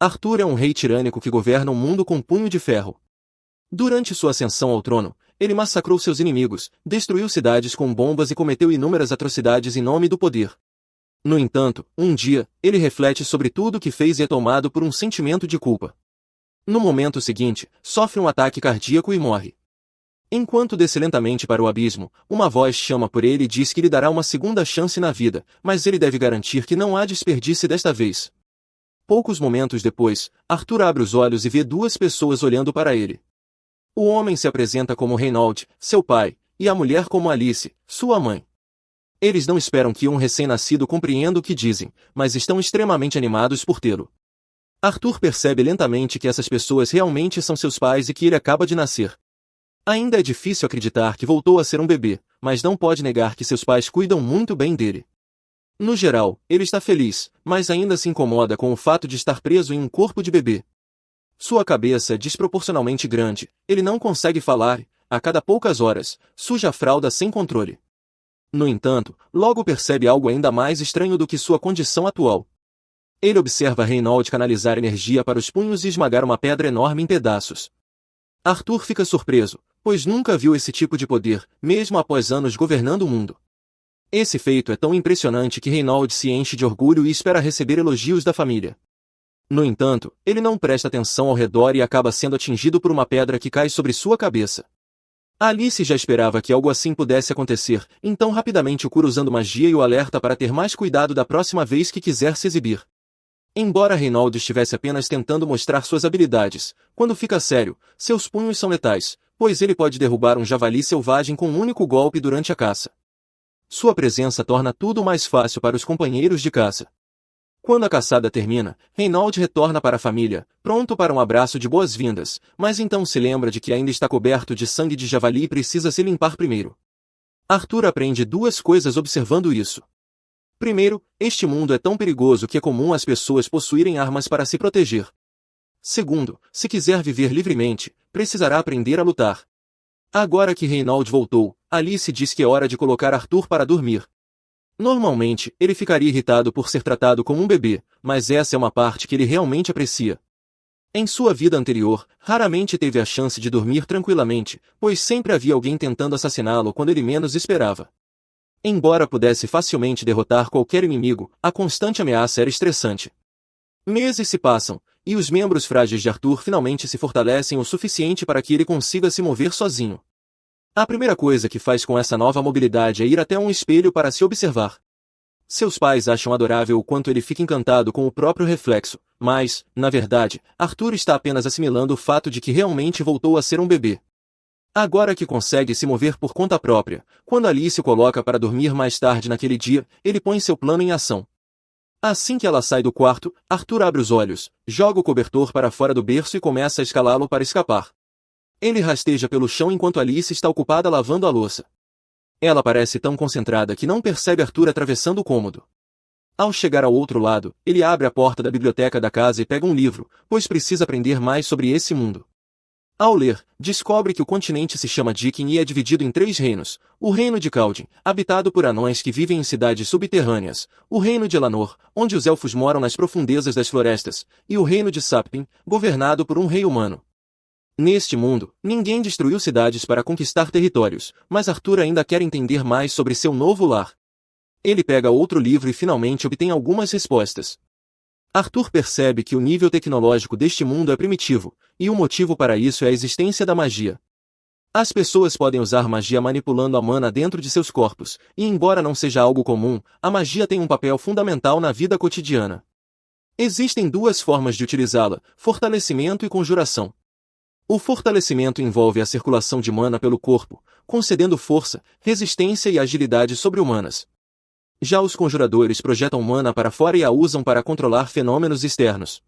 Arthur é um rei tirânico que governa o mundo com punho de ferro. Durante sua ascensão ao trono, ele massacrou seus inimigos, destruiu cidades com bombas e cometeu inúmeras atrocidades em nome do poder. No entanto, um dia, ele reflete sobre tudo o que fez e é tomado por um sentimento de culpa. No momento seguinte, sofre um ataque cardíaco e morre. Enquanto desce lentamente para o abismo, uma voz chama por ele e diz que lhe dará uma segunda chance na vida, mas ele deve garantir que não há desperdício desta vez. Poucos momentos depois, Arthur abre os olhos e vê duas pessoas olhando para ele. O homem se apresenta como Reynald, seu pai, e a mulher como Alice, sua mãe. Eles não esperam que um recém-nascido compreenda o que dizem, mas estão extremamente animados por tê-lo. Arthur percebe lentamente que essas pessoas realmente são seus pais e que ele acaba de nascer. Ainda é difícil acreditar que voltou a ser um bebê, mas não pode negar que seus pais cuidam muito bem dele. No geral, ele está feliz, mas ainda se incomoda com o fato de estar preso em um corpo de bebê. Sua cabeça é desproporcionalmente grande, ele não consegue falar e, a cada poucas horas, suja a fralda sem controle. No entanto, logo percebe algo ainda mais estranho do que sua condição atual. Ele observa Reynald canalizar energia para os punhos e esmagar uma pedra enorme em pedaços. Arthur fica surpreso, pois nunca viu esse tipo de poder, mesmo após anos governando o mundo. Esse feito é tão impressionante que Reynald se enche de orgulho e espera receber elogios da família. No entanto, ele não presta atenção ao redor e acaba sendo atingido por uma pedra que cai sobre sua cabeça. Alice já esperava que algo assim pudesse acontecer, então rapidamente o cura usando magia e o alerta para ter mais cuidado da próxima vez que quiser se exibir. Embora Reynald estivesse apenas tentando mostrar suas habilidades, quando fica sério, seus punhos são letais, pois ele pode derrubar um javali selvagem com um único golpe durante a caça. Sua presença torna tudo mais fácil para os companheiros de caça. Quando a caçada termina, Reynald retorna para a família, pronto para um abraço de boas-vindas, mas então se lembra de que ainda está coberto de sangue de javali e precisa se limpar primeiro. Arthur aprende duas coisas observando isso. Primeiro, este mundo é tão perigoso que é comum as pessoas possuírem armas para se proteger. Segundo, se quiser viver livremente, precisará aprender a lutar. Agora que Reynald voltou, Alice diz que é hora de colocar Arthur para dormir. Normalmente, ele ficaria irritado por ser tratado como um bebê, mas essa é uma parte que ele realmente aprecia. Em sua vida anterior, raramente teve a chance de dormir tranquilamente, pois sempre havia alguém tentando assassiná-lo quando ele menos esperava. Embora pudesse facilmente derrotar qualquer inimigo, a constante ameaça era estressante. Meses se passam, e os membros frágeis de Arthur finalmente se fortalecem o suficiente para que ele consiga se mover sozinho. A primeira coisa que faz com essa nova mobilidade é ir até um espelho para se observar. Seus pais acham adorável o quanto ele fica encantado com o próprio reflexo, mas, na verdade, Arthur está apenas assimilando o fato de que realmente voltou a ser um bebê. Agora que consegue se mover por conta própria, quando Alice o coloca para dormir mais tarde naquele dia, ele põe seu plano em ação. Assim que ela sai do quarto, Arthur abre os olhos, joga o cobertor para fora do berço e começa a escalá-lo para escapar. Ele rasteja pelo chão enquanto Alice está ocupada lavando a louça. Ela parece tão concentrada que não percebe Arthur atravessando o cômodo. Ao chegar ao outro lado, ele abre a porta da biblioteca da casa e pega um livro, pois precisa aprender mais sobre esse mundo. Ao ler, descobre que o continente se chama Dikin e é dividido em 3 reinos: o reino de Caldin, habitado por anões que vivem em cidades subterrâneas, o reino de Elanor, onde os elfos moram nas profundezas das florestas, e o reino de Sapin, governado por um rei humano. Neste mundo, ninguém destruiu cidades para conquistar territórios, mas Arthur ainda quer entender mais sobre seu novo lar. Ele pega outro livro e finalmente obtém algumas respostas. Arthur percebe que o nível tecnológico deste mundo é primitivo, e o motivo para isso é a existência da magia. As pessoas podem usar magia manipulando a mana dentro de seus corpos, e embora não seja algo comum, a magia tem um papel fundamental na vida cotidiana. Existem 2 formas de utilizá-la: fortalecimento e conjuração. O fortalecimento envolve a circulação de mana pelo corpo, concedendo força, resistência e agilidade sobre-humanas. Já os conjuradores projetam mana para fora e a usam para controlar fenômenos externos.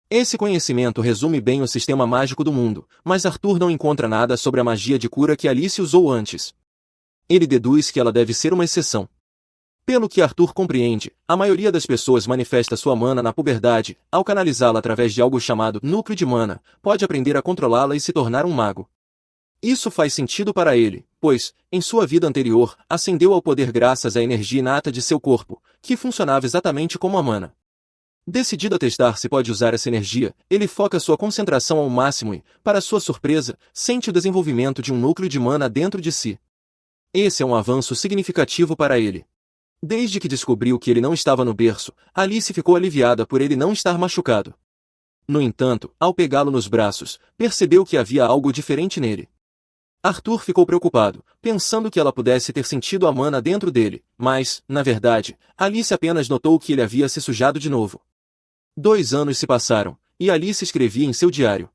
Esse conhecimento resume bem o sistema mágico do mundo, mas Arthur não encontra nada sobre a magia de cura que Alice usou antes. Ele deduz que ela deve ser uma exceção. Pelo que Arthur compreende, a maioria das pessoas manifesta sua mana na puberdade, ao canalizá-la através de algo chamado núcleo de mana, pode aprender a controlá-la e se tornar um mago. Isso faz sentido para ele, pois, em sua vida anterior, ascendeu ao poder graças à energia inata de seu corpo, que funcionava exatamente como a mana. Decidido a testar se pode usar essa energia, ele foca sua concentração ao máximo e, para sua surpresa, sente o desenvolvimento de um núcleo de mana dentro de si. Esse é um avanço significativo para ele. Desde que descobriu que ele não estava no berço, Alice ficou aliviada por ele não estar machucado. No entanto, ao pegá-lo nos braços, percebeu que havia algo diferente nele. Arthur ficou preocupado, pensando que ela pudesse ter sentido a mana dentro dele, mas, na verdade, Alice apenas notou que ele havia se sujado de novo. 2 anos se passaram, e Alice escrevia em seu diário.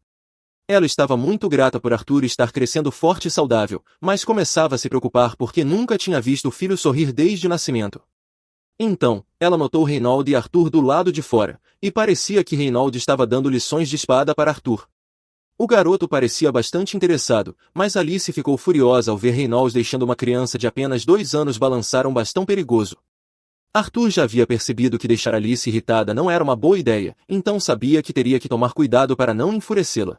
Ela estava muito grata por Arthur estar crescendo forte e saudável, mas começava a se preocupar porque nunca tinha visto o filho sorrir desde o nascimento. Então, ela notou Reynald e Arthur do lado de fora, e parecia que Reynald estava dando lições de espada para Arthur. O garoto parecia bastante interessado, mas Alice ficou furiosa ao ver Reynald deixando uma criança de apenas 2 anos balançar um bastão perigoso. Arthur já havia percebido que deixar Alice irritada não era uma boa ideia, então sabia que teria que tomar cuidado para não enfurecê-la.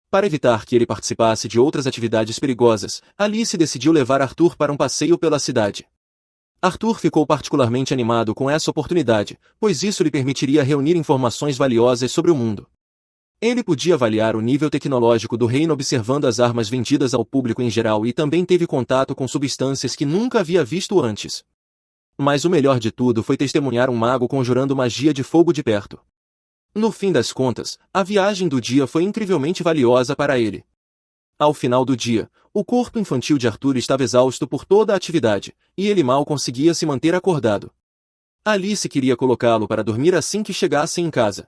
Para evitar que ele participasse de outras atividades perigosas, Alice decidiu levar Arthur para um passeio pela cidade. Arthur ficou particularmente animado com essa oportunidade, pois isso lhe permitiria reunir informações valiosas sobre o mundo. Ele podia avaliar o nível tecnológico do reino observando as armas vendidas ao público em geral e também teve contato com substâncias que nunca havia visto antes. Mas o melhor de tudo foi testemunhar um mago conjurando magia de fogo de perto. No fim das contas, a viagem do dia foi incrivelmente valiosa para ele. Ao final do dia, o corpo infantil de Arthur estava exausto por toda a atividade, e ele mal conseguia se manter acordado. Alice queria colocá-lo para dormir assim que chegassem em casa.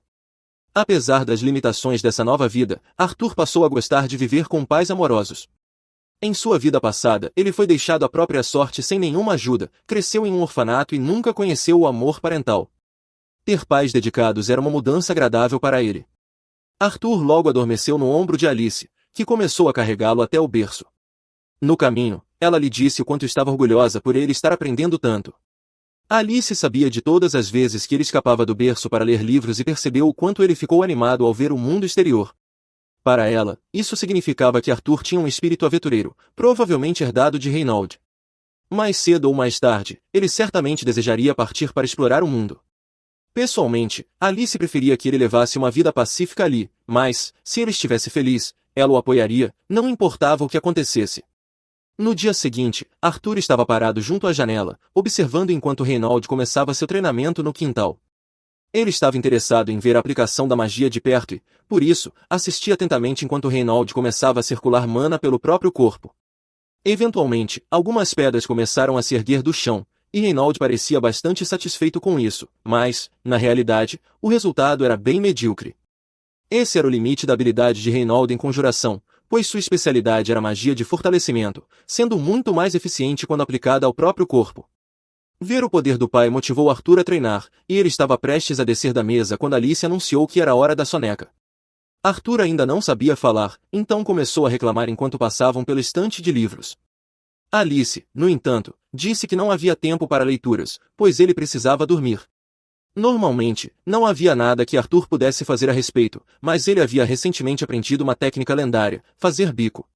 Apesar das limitações dessa nova vida, Arthur passou a gostar de viver com pais amorosos. Em sua vida passada, ele foi deixado à própria sorte sem nenhuma ajuda, cresceu em um orfanato e nunca conheceu o amor parental. Ter pais dedicados era uma mudança agradável para ele. Arthur logo adormeceu no ombro de Alice, que começou a carregá-lo até o berço. No caminho, ela lhe disse o quanto estava orgulhosa por ele estar aprendendo tanto. Alice sabia de todas as vezes que ele escapava do berço para ler livros e percebeu o quanto ele ficou animado ao ver o mundo exterior. Para ela, isso significava que Arthur tinha um espírito aventureiro, provavelmente herdado de Reynald. Mais cedo ou mais tarde, ele certamente desejaria partir para explorar o mundo. Pessoalmente, Alice preferia que ele levasse uma vida pacífica ali, mas, se ele estivesse feliz, ela o apoiaria, não importava o que acontecesse. No dia seguinte, Arthur estava parado junto à janela, observando enquanto Reynald começava seu treinamento no quintal. Ele estava interessado em ver a aplicação da magia de perto e, por isso, assistia atentamente enquanto Reynald começava a circular mana pelo próprio corpo. Eventualmente, algumas pedras começaram a se erguer do chão, e Reynald parecia bastante satisfeito com isso, mas, na realidade, o resultado era bem medíocre. Esse era o limite da habilidade de Reynald em conjuração, pois sua especialidade era magia de fortalecimento, sendo muito mais eficiente quando aplicada ao próprio corpo. Ver o poder do pai motivou Arthur a treinar, e ele estava prestes a descer da mesa quando Alice anunciou que era hora da soneca. Arthur ainda não sabia falar, então começou a reclamar enquanto passavam pelo estante de livros. Alice, no entanto, disse que não havia tempo para leituras, pois ele precisava dormir. Normalmente, não havia nada que Arthur pudesse fazer a respeito, mas ele havia recentemente aprendido uma técnica lendária, fazer bico.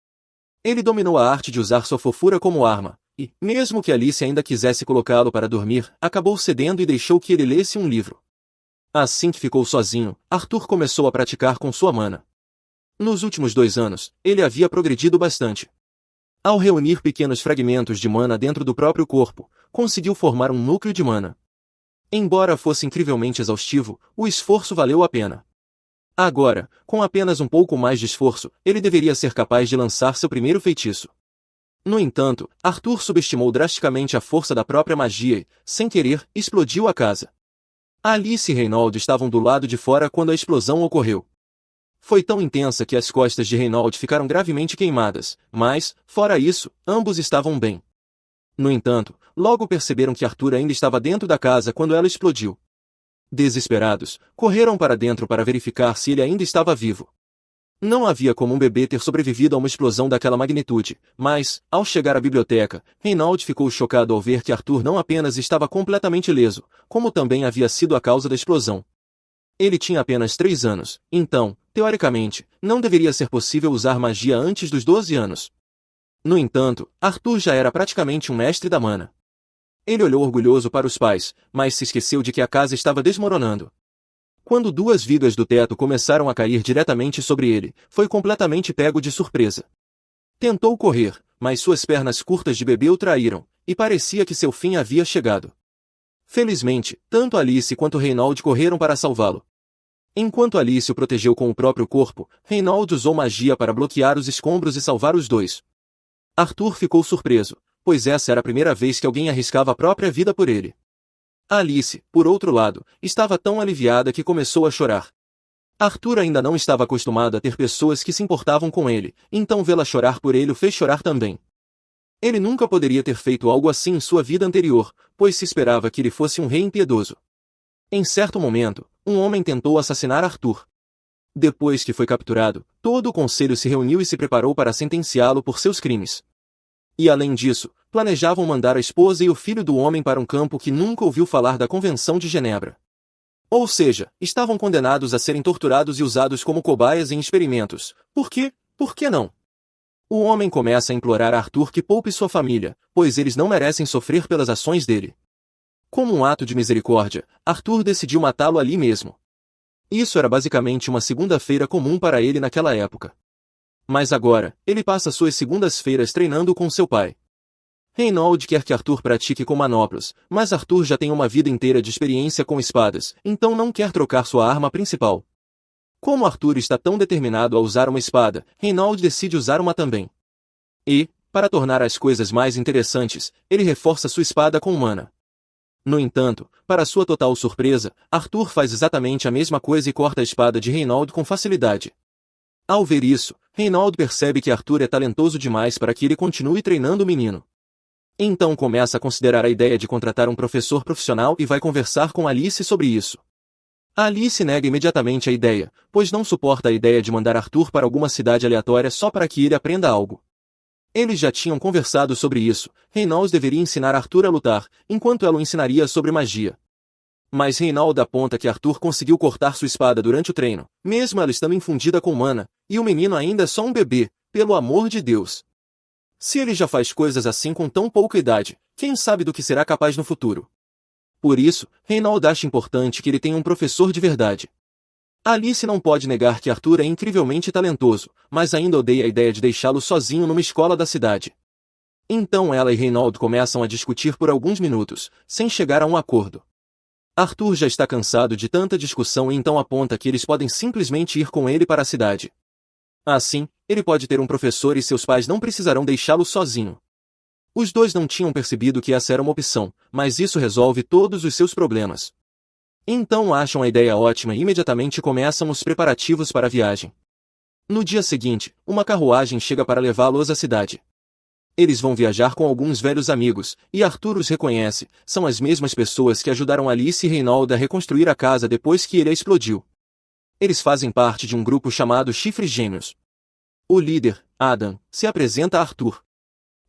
Ele dominou a arte de usar sua fofura como arma, e, mesmo que Alice ainda quisesse colocá-lo para dormir, acabou cedendo e deixou que ele lesse um livro. Assim que ficou sozinho, Arthur começou a praticar com sua mana. Nos últimos 2 anos, ele havia progredido bastante. Ao reunir pequenos fragmentos de mana dentro do próprio corpo, conseguiu formar um núcleo de mana. Embora fosse incrivelmente exaustivo, o esforço valeu a pena. Agora, com apenas um pouco mais de esforço, ele deveria ser capaz de lançar seu primeiro feitiço. No entanto, Arthur subestimou drasticamente a força da própria magia e, sem querer, explodiu a casa. Alice e Reynald estavam do lado de fora quando a explosão ocorreu. Foi tão intensa que as costas de Reynald ficaram gravemente queimadas, mas, fora isso, ambos estavam bem. No entanto, logo perceberam que Arthur ainda estava dentro da casa quando ela explodiu. Desesperados, correram para dentro para verificar se ele ainda estava vivo. Não havia como um bebê ter sobrevivido a uma explosão daquela magnitude, mas, ao chegar à biblioteca, Reynald ficou chocado ao ver que Arthur não apenas estava completamente ileso, como também havia sido a causa da explosão. Ele tinha apenas 3 anos, então, teoricamente, não deveria ser possível usar magia antes dos 12 anos. No entanto, Arthur já era praticamente um mestre da mana. Ele olhou orgulhoso para os pais, mas se esqueceu de que a casa estava desmoronando. Quando duas vigas do teto começaram a cair diretamente sobre ele, foi completamente pego de surpresa. Tentou correr, mas suas pernas curtas de bebê o traíram, e parecia que seu fim havia chegado. Felizmente, tanto Alice quanto Reynald correram para salvá-lo. Enquanto Alice o protegeu com o próprio corpo, Reynald usou magia para bloquear os escombros e salvar os dois. Arthur ficou surpreso, pois essa era a primeira vez que alguém arriscava a própria vida por ele. Alice, por outro lado, estava tão aliviada que começou a chorar. Arthur ainda não estava acostumado a ter pessoas que se importavam com ele, então vê-la chorar por ele o fez chorar também. Ele nunca poderia ter feito algo assim em sua vida anterior, pois se esperava que ele fosse um rei impiedoso. Em certo momento, um homem tentou assassinar Arthur. Depois que foi capturado, todo o conselho se reuniu e se preparou para sentenciá-lo por seus crimes. E além disso, planejavam mandar a esposa e o filho do homem para um campo que nunca ouviu falar da Convenção de Genebra. Ou seja, estavam condenados a serem torturados e usados como cobaias em experimentos. Por quê? Por que não? O homem começa a implorar a Arthur que poupe sua família, pois eles não merecem sofrer pelas ações dele. Como um ato de misericórdia, Arthur decidiu matá-lo ali mesmo. Isso era basicamente uma segunda-feira comum para ele naquela época. Mas agora, ele passa suas segundas-feiras treinando com seu pai. Reynald quer que Arthur pratique com manoplas, mas Arthur já tem uma vida inteira de experiência com espadas, então não quer trocar sua arma principal. Como Arthur está tão determinado a usar uma espada, Reynald decide usar uma também. E, para tornar as coisas mais interessantes, ele reforça sua espada com mana. No entanto, para sua total surpresa, Arthur faz exatamente a mesma coisa e corta a espada de Reynald com facilidade. Ao ver isso, Reynald percebe que Arthur é talentoso demais para que ele continue treinando o menino. Então começa a considerar a ideia de contratar um professor profissional e vai conversar com Alice sobre isso. Alice nega imediatamente a ideia, pois não suporta a ideia de mandar Arthur para alguma cidade aleatória só para que ele aprenda algo. Eles já tinham conversado sobre isso, Reynald deveria ensinar Arthur a lutar, enquanto ela o ensinaria sobre magia. Mas Reynald aponta que Arthur conseguiu cortar sua espada durante o treino, mesmo ela estando infundida com mana, e o menino ainda é só um bebê, pelo amor de Deus. Se ele já faz coisas assim com tão pouca idade, quem sabe do que será capaz no futuro? Por isso, Reynald acha importante que ele tenha um professor de verdade. Alice não pode negar que Arthur é incrivelmente talentoso, mas ainda odeia a ideia de deixá-lo sozinho numa escola da cidade. Então ela e Reynald começam a discutir por alguns minutos, sem chegar a um acordo. Arthur já está cansado de tanta discussão e então aponta que eles podem simplesmente ir com ele para a cidade. Assim, ele pode ter um professor e seus pais não precisarão deixá-lo sozinho. Os dois não tinham percebido que essa era uma opção, mas isso resolve todos os seus problemas. Então acham a ideia ótima e imediatamente começam os preparativos para a viagem. No dia seguinte, uma carruagem chega para levá-los à cidade. Eles vão viajar com alguns velhos amigos, e Arthur os reconhece, são as mesmas pessoas que ajudaram Alice e Reynald a reconstruir a casa depois que ele a explodiu. Eles fazem parte de um grupo chamado Chifres Gêmeos. O líder, Adam, se apresenta a Arthur.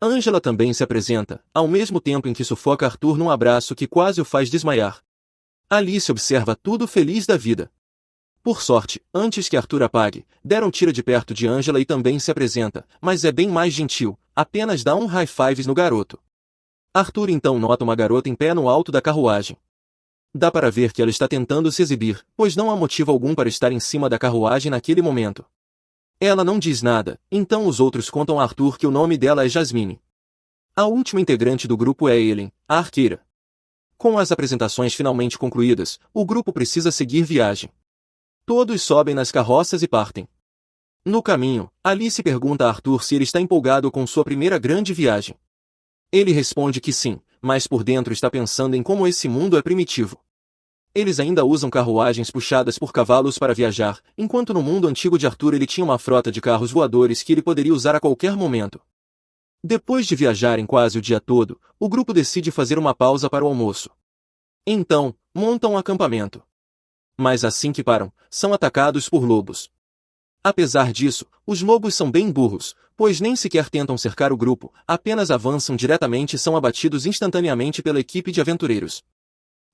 Angela também se apresenta, ao mesmo tempo em que sufoca Arthur num abraço que quase o faz desmaiar. Alice observa tudo feliz da vida. Por sorte, antes que Arthur apague, Daryl tira de perto de Angela e também se apresenta, mas é bem mais gentil, apenas dá um high fives no garoto. Arthur então nota uma garota em pé no alto da carruagem. Dá para ver que ela está tentando se exibir, pois não há motivo algum para estar em cima da carruagem naquele momento. Ela não diz nada, então os outros contam a Arthur que o nome dela é Jasmine. A última integrante do grupo é Ellen, a arqueira. Com as apresentações finalmente concluídas, o grupo precisa seguir viagem. Todos sobem nas carroças e partem. No caminho, Alice pergunta a Arthur se ele está empolgado com sua primeira grande viagem. Ele responde que sim, mas por dentro está pensando em como esse mundo é primitivo. Eles ainda usam carruagens puxadas por cavalos para viajar, enquanto no mundo antigo de Arthur ele tinha uma frota de carros voadores que ele poderia usar a qualquer momento. Depois de viajarem quase o dia todo, o grupo decide fazer uma pausa para o almoço. Então, montam um acampamento. Mas assim que param, são atacados por lobos. Apesar disso, os lobos são bem burros, pois nem sequer tentam cercar o grupo, apenas avançam diretamente e são abatidos instantaneamente pela equipe de aventureiros.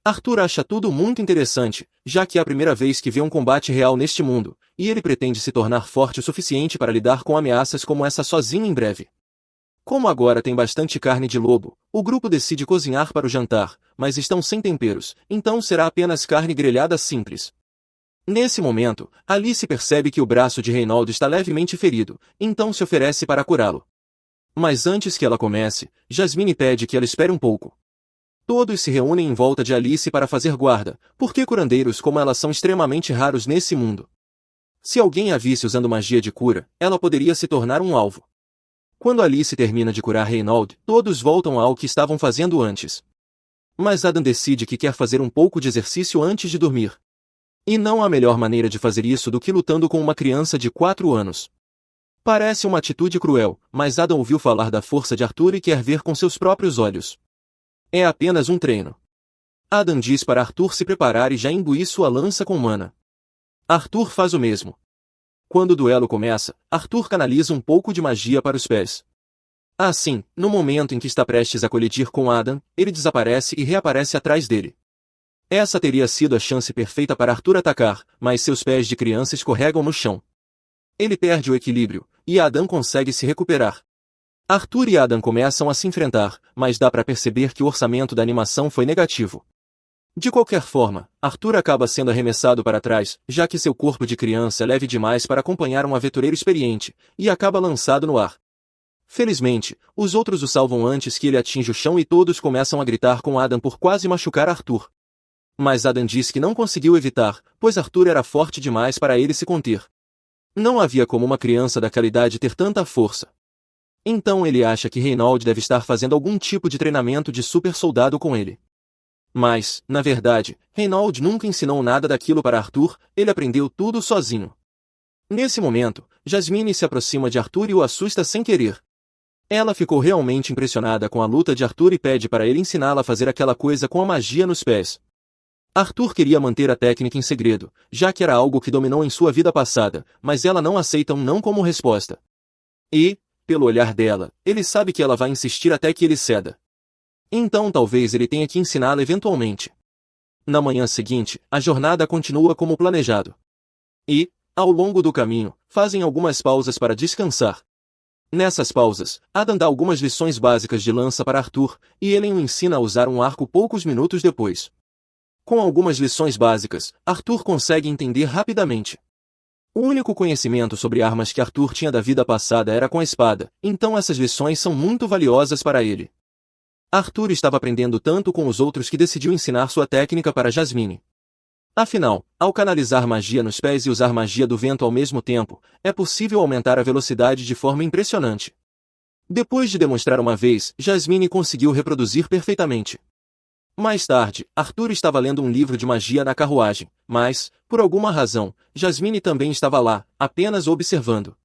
Arthur acha tudo muito interessante, já que é a primeira vez que vê um combate real neste mundo, e ele pretende se tornar forte o suficiente para lidar com ameaças como essa sozinho em breve. Como agora tem bastante carne de lobo, o grupo decide cozinhar para o jantar, mas estão sem temperos, então será apenas carne grelhada simples. Nesse momento, Alice percebe que o braço de Reinaldo está levemente ferido, então se oferece para curá-lo. Mas antes que ela comece, Jasmine pede que ela espere um pouco. Todos se reúnem em volta de Alice para fazer guarda, porque curandeiros como ela são extremamente raros nesse mundo. Se alguém a visse usando magia de cura, ela poderia se tornar um alvo. Quando Alice termina de curar Reinaldo, todos voltam ao que estavam fazendo antes. Mas Adam decide que quer fazer um pouco de exercício antes de dormir. E não há melhor maneira de fazer isso do que lutando com uma criança de 4 anos. Parece uma atitude cruel, mas Adam ouviu falar da força de Arthur e quer ver com seus próprios olhos. É apenas um treino. Adam diz para Arthur se preparar e já imbuir sua lança com mana. Arthur faz o mesmo. Quando o duelo começa, Arthur canaliza um pouco de magia para os pés. Assim, no momento em que está prestes a colidir com Adam, ele desaparece e reaparece atrás dele. Essa teria sido a chance perfeita para Arthur atacar, mas seus pés de criança escorregam no chão. Ele perde o equilíbrio, e Adam consegue se recuperar. Arthur e Adam começam a se enfrentar, mas dá para perceber que o orçamento da animação foi negativo. De qualquer forma, Arthur acaba sendo arremessado para trás, já que seu corpo de criança é leve demais para acompanhar um aventureiro experiente, e acaba lançado no ar. Felizmente, os outros o salvam antes que ele atinja o chão e todos começam a gritar com Adam por quase machucar Arthur. Mas Adam diz que não conseguiu evitar, pois Arthur era forte demais para ele se conter. Não havia como uma criança daquela idade ter tanta força. Então ele acha que Reinaldo deve estar fazendo algum tipo de treinamento de super soldado com ele. Mas, na verdade, Reinaldo nunca ensinou nada daquilo para Arthur, ele aprendeu tudo sozinho. Nesse momento, Jasmine se aproxima de Arthur e o assusta sem querer. Ela ficou realmente impressionada com a luta de Arthur e pede para ele ensiná-la a fazer aquela coisa com a magia nos pés. Arthur queria manter a técnica em segredo, já que era algo que dominou em sua vida passada, mas ela não aceita um não como resposta. E, pelo olhar dela, ele sabe que ela vai insistir até que ele ceda. Então talvez ele tenha que ensiná-la eventualmente. Na manhã seguinte, a jornada continua como planejado. E, ao longo do caminho, fazem algumas pausas para descansar. Nessas pausas, Adam dá algumas lições básicas de lança para Arthur, e ele o ensina a usar um arco poucos minutos depois. Com algumas lições básicas, Arthur consegue entender rapidamente. O único conhecimento sobre armas que Arthur tinha da vida passada era com a espada, então essas lições são muito valiosas para ele. Arthur estava aprendendo tanto com os outros que decidiu ensinar sua técnica para Jasmine. Afinal, ao canalizar magia nos pés e usar magia do vento ao mesmo tempo, é possível aumentar a velocidade de forma impressionante. Depois de demonstrar uma vez, Jasmine conseguiu reproduzir perfeitamente. Mais tarde, Arthur estava lendo um livro de magia na carruagem, mas, por alguma razão, Jasmine também estava lá, apenas observando.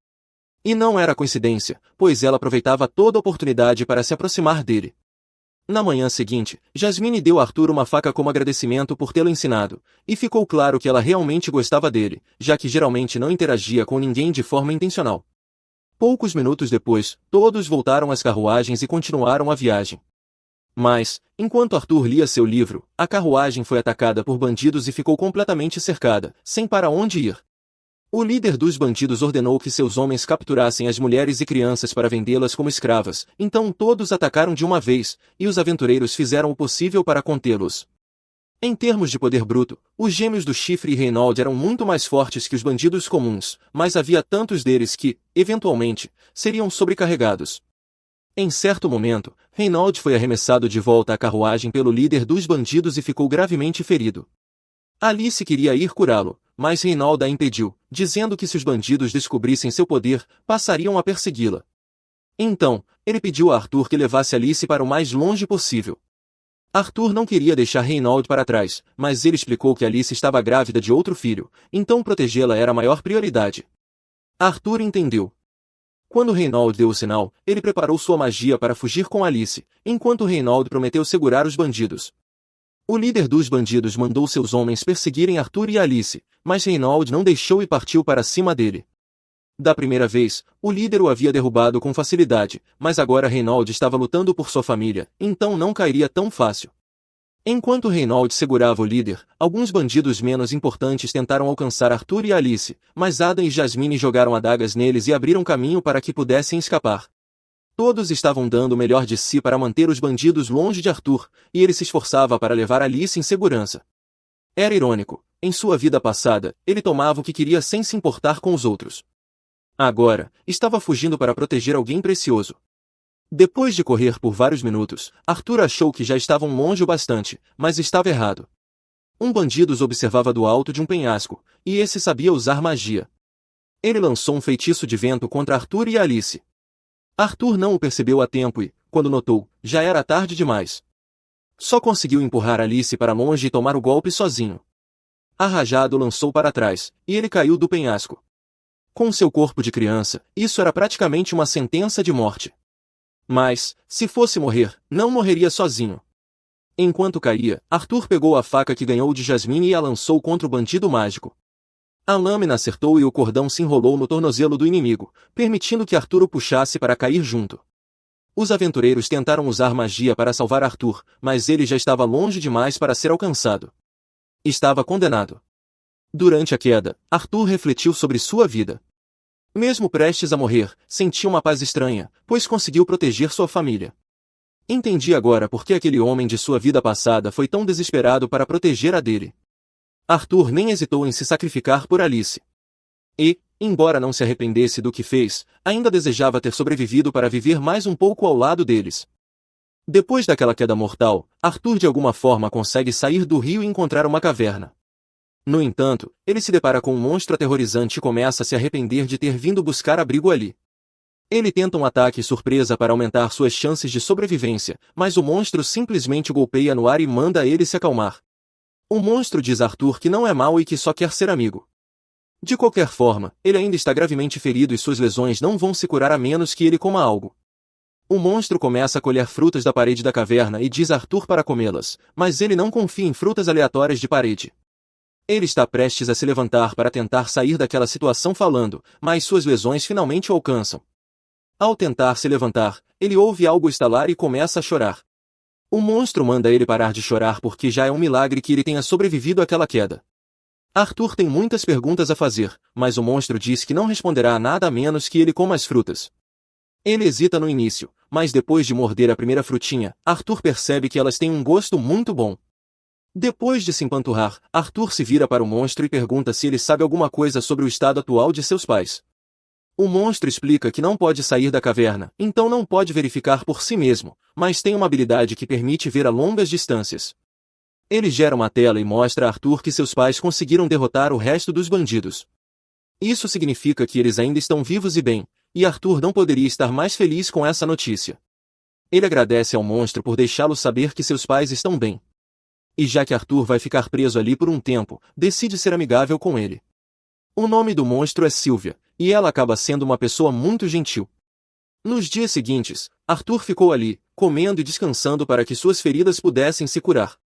E não era coincidência, pois ela aproveitava toda oportunidade para se aproximar dele. Na manhã seguinte, Jasmine deu a Arthur uma faca como agradecimento por tê-lo ensinado, e ficou claro que ela realmente gostava dele, já que geralmente não interagia com ninguém de forma intencional. Poucos minutos depois, todos voltaram às carruagens e continuaram a viagem. Mas, enquanto Arthur lia seu livro, a carruagem foi atacada por bandidos e ficou completamente cercada, sem para onde ir. O líder dos bandidos ordenou que seus homens capturassem as mulheres e crianças para vendê-las como escravas, então todos atacaram de uma vez, e os aventureiros fizeram o possível para contê-los. Em termos de poder bruto, os gêmeos do Chifre e Reinaldo eram muito mais fortes que os bandidos comuns, mas havia tantos deles que, eventualmente, seriam sobrecarregados. Em certo momento, Reinaldo foi arremessado de volta à carruagem pelo líder dos bandidos e ficou gravemente ferido. Alice queria ir curá-lo, mas Reinaldo a impediu, dizendo que se os bandidos descobrissem seu poder, passariam a persegui-la. Então, ele pediu a Arthur que levasse Alice para o mais longe possível. Arthur não queria deixar Reinaldo para trás, mas ele explicou que Alice estava grávida de outro filho, então protegê-la era a maior prioridade. Arthur entendeu. Quando Reinaldo deu o sinal, ele preparou sua magia para fugir com Alice, enquanto Reinaldo prometeu segurar os bandidos. O líder dos bandidos mandou seus homens perseguirem Arthur e Alice, mas Reinaldo não deixou e partiu para cima dele. Da primeira vez, o líder o havia derrubado com facilidade, mas agora Reinaldo estava lutando por sua família, então não cairia tão fácil. Enquanto Reinaldo segurava o líder, alguns bandidos menos importantes tentaram alcançar Arthur e Alice, mas Adam e Jasmine jogaram adagas neles e abriram caminho para que pudessem escapar. Todos estavam dando o melhor de si para manter os bandidos longe de Arthur, e ele se esforçava para levar Alice em segurança. Era irônico, Em sua vida passada, ele tomava o que queria sem se importar com os outros. Agora, estava fugindo para proteger alguém precioso. Depois de correr por vários minutos, Arthur achou que já estavam longe o bastante, mas estava errado. Um bandido os observava do alto de um penhasco, e esse sabia usar magia. Ele lançou um feitiço de vento contra Arthur e Alice. Arthur não o percebeu a tempo e, quando notou, já era tarde demais. Só conseguiu empurrar Alice para longe e tomar o golpe sozinho. A rajada o lançou para trás, e ele caiu do penhasco. Com seu corpo de criança, isso era praticamente uma sentença de morte. Mas, se fosse morrer, não morreria sozinho. Enquanto caía, Arthur pegou a faca que ganhou de Jasmine e a lançou contra o bandido mágico. A lâmina acertou e o cordão se enrolou no tornozelo do inimigo, permitindo que Arthur o puxasse para cair junto. Os aventureiros tentaram usar magia para salvar Arthur, mas ele já estava longe demais para ser alcançado. Estava condenado. Durante a queda, Arthur refletiu sobre sua vida. Mesmo prestes a morrer, sentia uma paz estranha, pois conseguiu proteger sua família. Entendi agora por que aquele homem de sua vida passada foi tão desesperado para proteger a dele. Arthur nem hesitou em se sacrificar por Alice. E, embora não se arrependesse do que fez, ainda desejava ter sobrevivido para viver mais um pouco ao lado deles. Depois daquela queda mortal, Arthur de alguma forma consegue sair do rio e encontrar uma caverna. No entanto, ele se depara com um monstro aterrorizante e começa a se arrepender de ter vindo buscar abrigo ali. Ele tenta um ataque surpresa para aumentar suas chances de sobrevivência, mas o monstro simplesmente o golpeia no ar e manda ele se acalmar. O monstro diz a Arthur que não é mau e que só quer ser amigo. De qualquer forma, ele ainda está gravemente ferido e suas lesões não vão se curar a menos que ele coma algo. O monstro começa a colher frutas da parede da caverna e diz a Arthur para comê-las, mas ele não confia em frutas aleatórias de parede. Ele está prestes a se levantar para tentar sair daquela situação falando, mas suas lesões finalmente o alcançam. Ao tentar se levantar, ele ouve algo estalar e começa a chorar. O monstro manda ele parar de chorar porque já é um milagre que ele tenha sobrevivido àquela queda. Arthur tem muitas perguntas a fazer, mas o monstro diz que não responderá a nada a menos que ele coma as frutas. Ele hesita no início, mas depois de morder a primeira frutinha, Arthur percebe que elas têm um gosto muito bom. Depois de se empanturrar, Arthur se vira para o monstro e pergunta se ele sabe alguma coisa sobre o estado atual de seus pais. O monstro explica que não pode sair da caverna, então não pode verificar por si mesmo, mas tem uma habilidade que permite ver a longas distâncias. Ele gera uma tela e mostra a Arthur que seus pais conseguiram derrotar o resto dos bandidos. Isso significa que eles ainda estão vivos e bem, e Arthur não poderia estar mais feliz com essa notícia. Ele agradece ao monstro por deixá-lo saber que seus pais estão bem. E já que Arthur vai ficar preso ali por um tempo, decide ser amigável com ele. O nome do monstro é Sylvia, e ela acaba sendo uma pessoa muito gentil. Nos dias seguintes, Arthur ficou ali, comendo e descansando para que suas feridas pudessem se curar.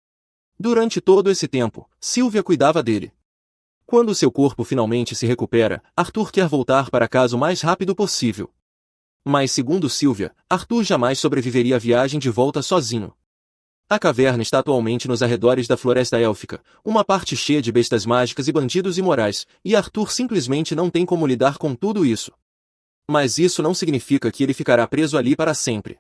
Durante todo esse tempo, Sylvia cuidava dele. Quando seu corpo finalmente se recupera, Arthur quer voltar para casa o mais rápido possível. Mas segundo Sylvia, Arthur jamais sobreviveria à viagem de volta sozinho. A caverna está atualmente nos arredores da Floresta Élfica, uma parte cheia de bestas mágicas e bandidos imorais, e Arthur simplesmente não tem como lidar com tudo isso. Mas isso não significa que ele ficará preso ali para sempre.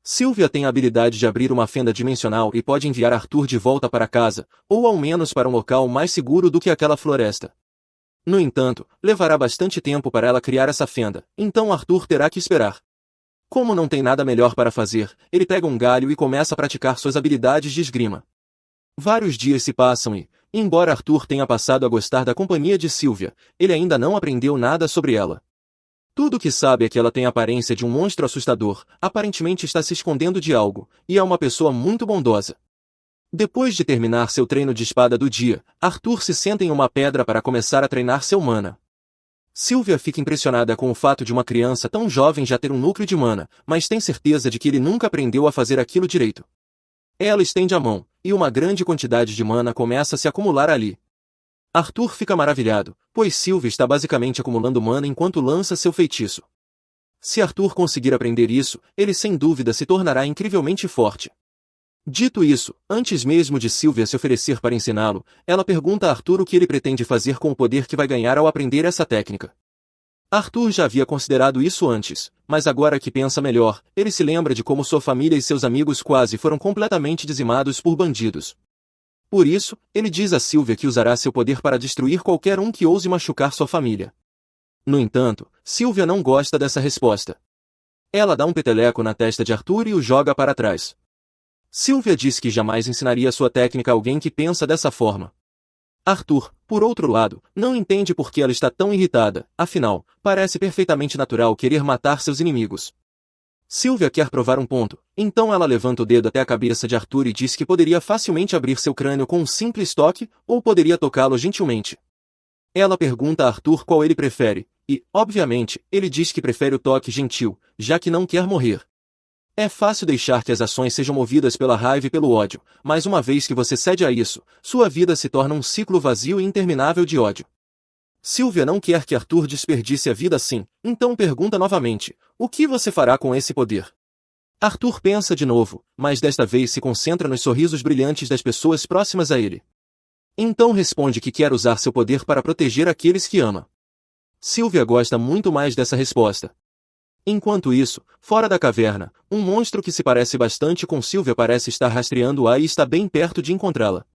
Sylvia tem a habilidade de abrir uma fenda dimensional e pode enviar Arthur de volta para casa, ou ao menos para um local mais seguro do que aquela floresta. No entanto, levará bastante tempo para ela criar essa fenda, então Arthur terá que esperar. Como não tem nada melhor para fazer, ele pega um galho e começa a praticar suas habilidades de esgrima. Vários dias se passam e, embora Arthur tenha passado a gostar da companhia de Sylvia, ele ainda não aprendeu nada sobre ela. Tudo o que sabe é que ela tem a aparência de um monstro assustador, aparentemente está se escondendo de algo, e é uma pessoa muito bondosa. Depois de terminar seu treino de espada do dia, Arthur se senta em uma pedra para começar a treinar seu mana. Sylvia fica impressionada com o fato de uma criança tão jovem já ter um núcleo de mana, mas tem certeza de que ele nunca aprendeu a fazer aquilo direito. Ela estende a mão, e uma grande quantidade de mana começa a se acumular ali. Arthur fica maravilhado, pois Sylvia está basicamente acumulando mana enquanto lança seu feitiço. Se Arthur conseguir aprender isso, ele sem dúvida se tornará incrivelmente forte. Dito isso, antes mesmo de Sylvia se oferecer para ensiná-lo, ela pergunta a Arthur o que ele pretende fazer com o poder que vai ganhar ao aprender essa técnica. Arthur já havia considerado isso antes, mas agora que pensa melhor, ele se lembra de como sua família e seus amigos quase foram completamente dizimados por bandidos. Por isso, ele diz a Sylvia que usará seu poder para destruir qualquer um que ouse machucar sua família. No entanto, Sylvia não gosta dessa resposta. Ela dá um peteleco na testa de Arthur e o joga para trás. Sylvia diz que jamais ensinaria sua técnica a alguém que pensa dessa forma. Arthur, por outro lado, não entende por que ela está tão irritada, afinal, parece perfeitamente natural querer matar seus inimigos. Sylvia quer provar um ponto, então ela levanta o dedo até a cabeça de Arthur e diz que poderia facilmente abrir seu crânio com um simples toque, ou poderia tocá-lo gentilmente. Ela pergunta a Arthur qual ele prefere, e, obviamente, ele diz que prefere o toque gentil, já que não quer morrer. É fácil deixar que as ações sejam movidas pela raiva e pelo ódio, mas uma vez que você cede a isso, sua vida se torna um ciclo vazio e interminável de ódio. Sylvia não quer que Arthur desperdice a vida assim, então pergunta novamente, o que você fará com esse poder? Arthur pensa de novo, mas desta vez se concentra nos sorrisos brilhantes das pessoas próximas a ele. Então responde que quer usar seu poder para proteger aqueles que ama. Sylvia gosta muito mais dessa resposta. Enquanto isso, fora da caverna, um monstro que se parece bastante com Sylvia parece estar rastreando-a e está bem perto de encontrá-la.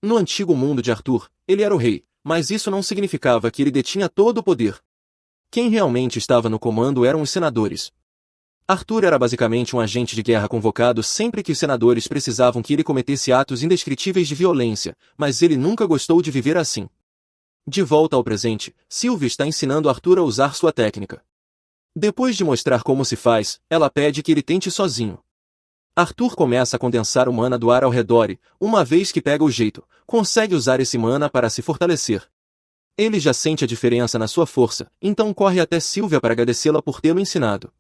No antigo mundo de Arthur, ele era o rei, mas isso não significava que ele detinha todo o poder. Quem realmente estava no comando eram os senadores. Arthur era basicamente um agente de guerra convocado sempre que os senadores precisavam que ele cometesse atos indescritíveis de violência, mas ele nunca gostou de viver assim. De volta ao presente, Sylvia está ensinando Arthur a usar sua técnica. Depois de mostrar como se faz, ela pede que ele tente sozinho. Arthur começa a condensar o mana do ar ao redor e, uma vez que pega o jeito, consegue usar esse mana para se fortalecer. Ele já sente a diferença na sua força, então corre até Sylvia para agradecê-la por tê-lo ensinado.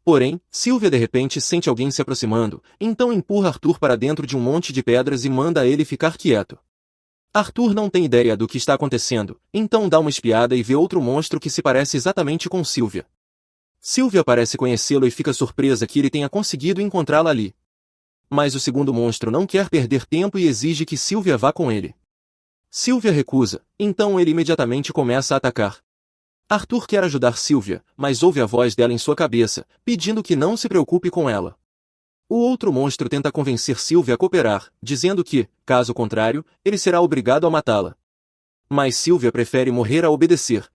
Porém, Sylvia de repente sente alguém se aproximando, então empurra Arthur para dentro de um monte de pedras e manda ele ficar quieto. Arthur não tem ideia do que está acontecendo, então dá uma espiada e vê outro monstro que se parece exatamente com Sylvia. Sylvia parece conhecê-lo e fica surpresa que ele tenha conseguido encontrá-la ali. Mas o segundo monstro não quer perder tempo e exige que Sylvia vá com ele. Sylvia recusa, então ele imediatamente começa a atacar. Arthur quer ajudar Sylvia, mas ouve a voz dela em sua cabeça, pedindo que não se preocupe com ela. O outro monstro tenta convencer Sylvia a cooperar, dizendo que, caso contrário, ele será obrigado a matá-la. Mas Sylvia prefere morrer a obedecer.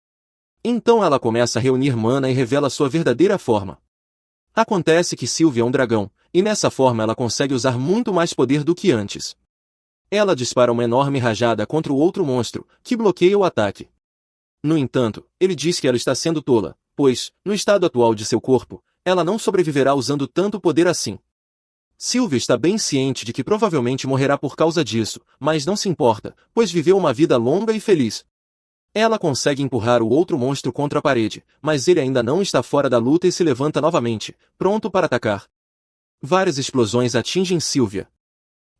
Então ela começa a reunir mana e revela sua verdadeira forma. Acontece que Sylvia é um dragão, e nessa forma ela consegue usar muito mais poder do que antes. Ela dispara uma enorme rajada contra o outro monstro, que bloqueia o ataque. No entanto, ele diz que ela está sendo tola, pois, no estado atual de seu corpo, ela não sobreviverá usando tanto poder assim. Sylvia está bem ciente de que provavelmente morrerá por causa disso, mas não se importa, pois viveu uma vida longa e feliz. Ela consegue empurrar o outro monstro contra a parede, mas ele ainda não está fora da luta e se levanta novamente, pronto para atacar. Várias explosões atingem Sylvia.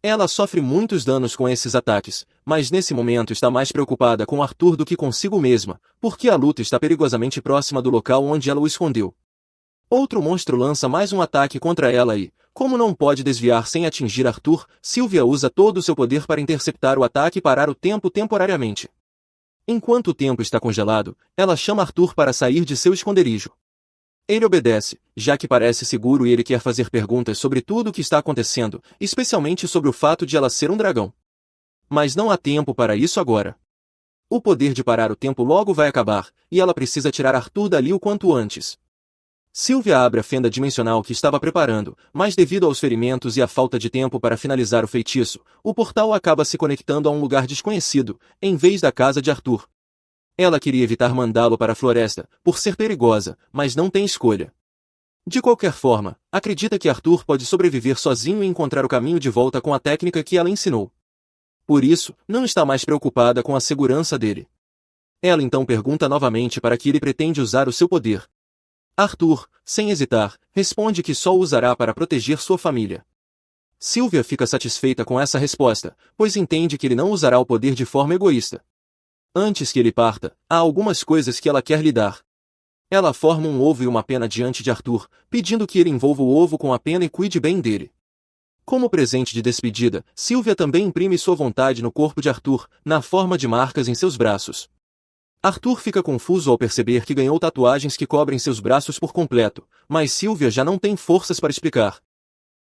Ela sofre muitos danos com esses ataques, mas nesse momento está mais preocupada com Arthur do que consigo mesma, porque a luta está perigosamente próxima do local onde ela o escondeu. Outro monstro lança mais um ataque contra ela e, como não pode desviar sem atingir Arthur, Sylvia usa todo o seu poder para interceptar o ataque e parar o tempo temporariamente. Enquanto o tempo está congelado, ela chama Arthur para sair de seu esconderijo. Ele obedece, já que parece seguro e ele quer fazer perguntas sobre tudo o que está acontecendo, especialmente sobre o fato de ela ser um dragão. Mas não há tempo para isso agora. O poder de parar o tempo logo vai acabar, e ela precisa tirar Arthur dali o quanto antes. Sylvia abre a fenda dimensional que estava preparando, mas devido aos ferimentos e à falta de tempo para finalizar o feitiço, o portal acaba se conectando a um lugar desconhecido, em vez da casa de Arthur. Ela queria evitar mandá-lo para a floresta, por ser perigosa, mas não tem escolha. De qualquer forma, acredita que Arthur pode sobreviver sozinho e encontrar o caminho de volta com a técnica que ela ensinou. Por isso, não está mais preocupada com a segurança dele. Ela então pergunta novamente para que ele pretende usar o seu poder. Arthur, sem hesitar, responde que só o usará para proteger sua família. Sylvia fica satisfeita com essa resposta, pois entende que ele não usará o poder de forma egoísta. Antes que ele parta, há algumas coisas que ela quer lhe dar. Ela forma um ovo e uma pena diante de Arthur, pedindo que ele envolva o ovo com a pena e cuide bem dele. Como presente de despedida, Sylvia também imprime sua vontade no corpo de Arthur, na forma de marcas em seus braços. Arthur fica confuso ao perceber que ganhou tatuagens que cobrem seus braços por completo, mas Sylvia já não tem forças para explicar.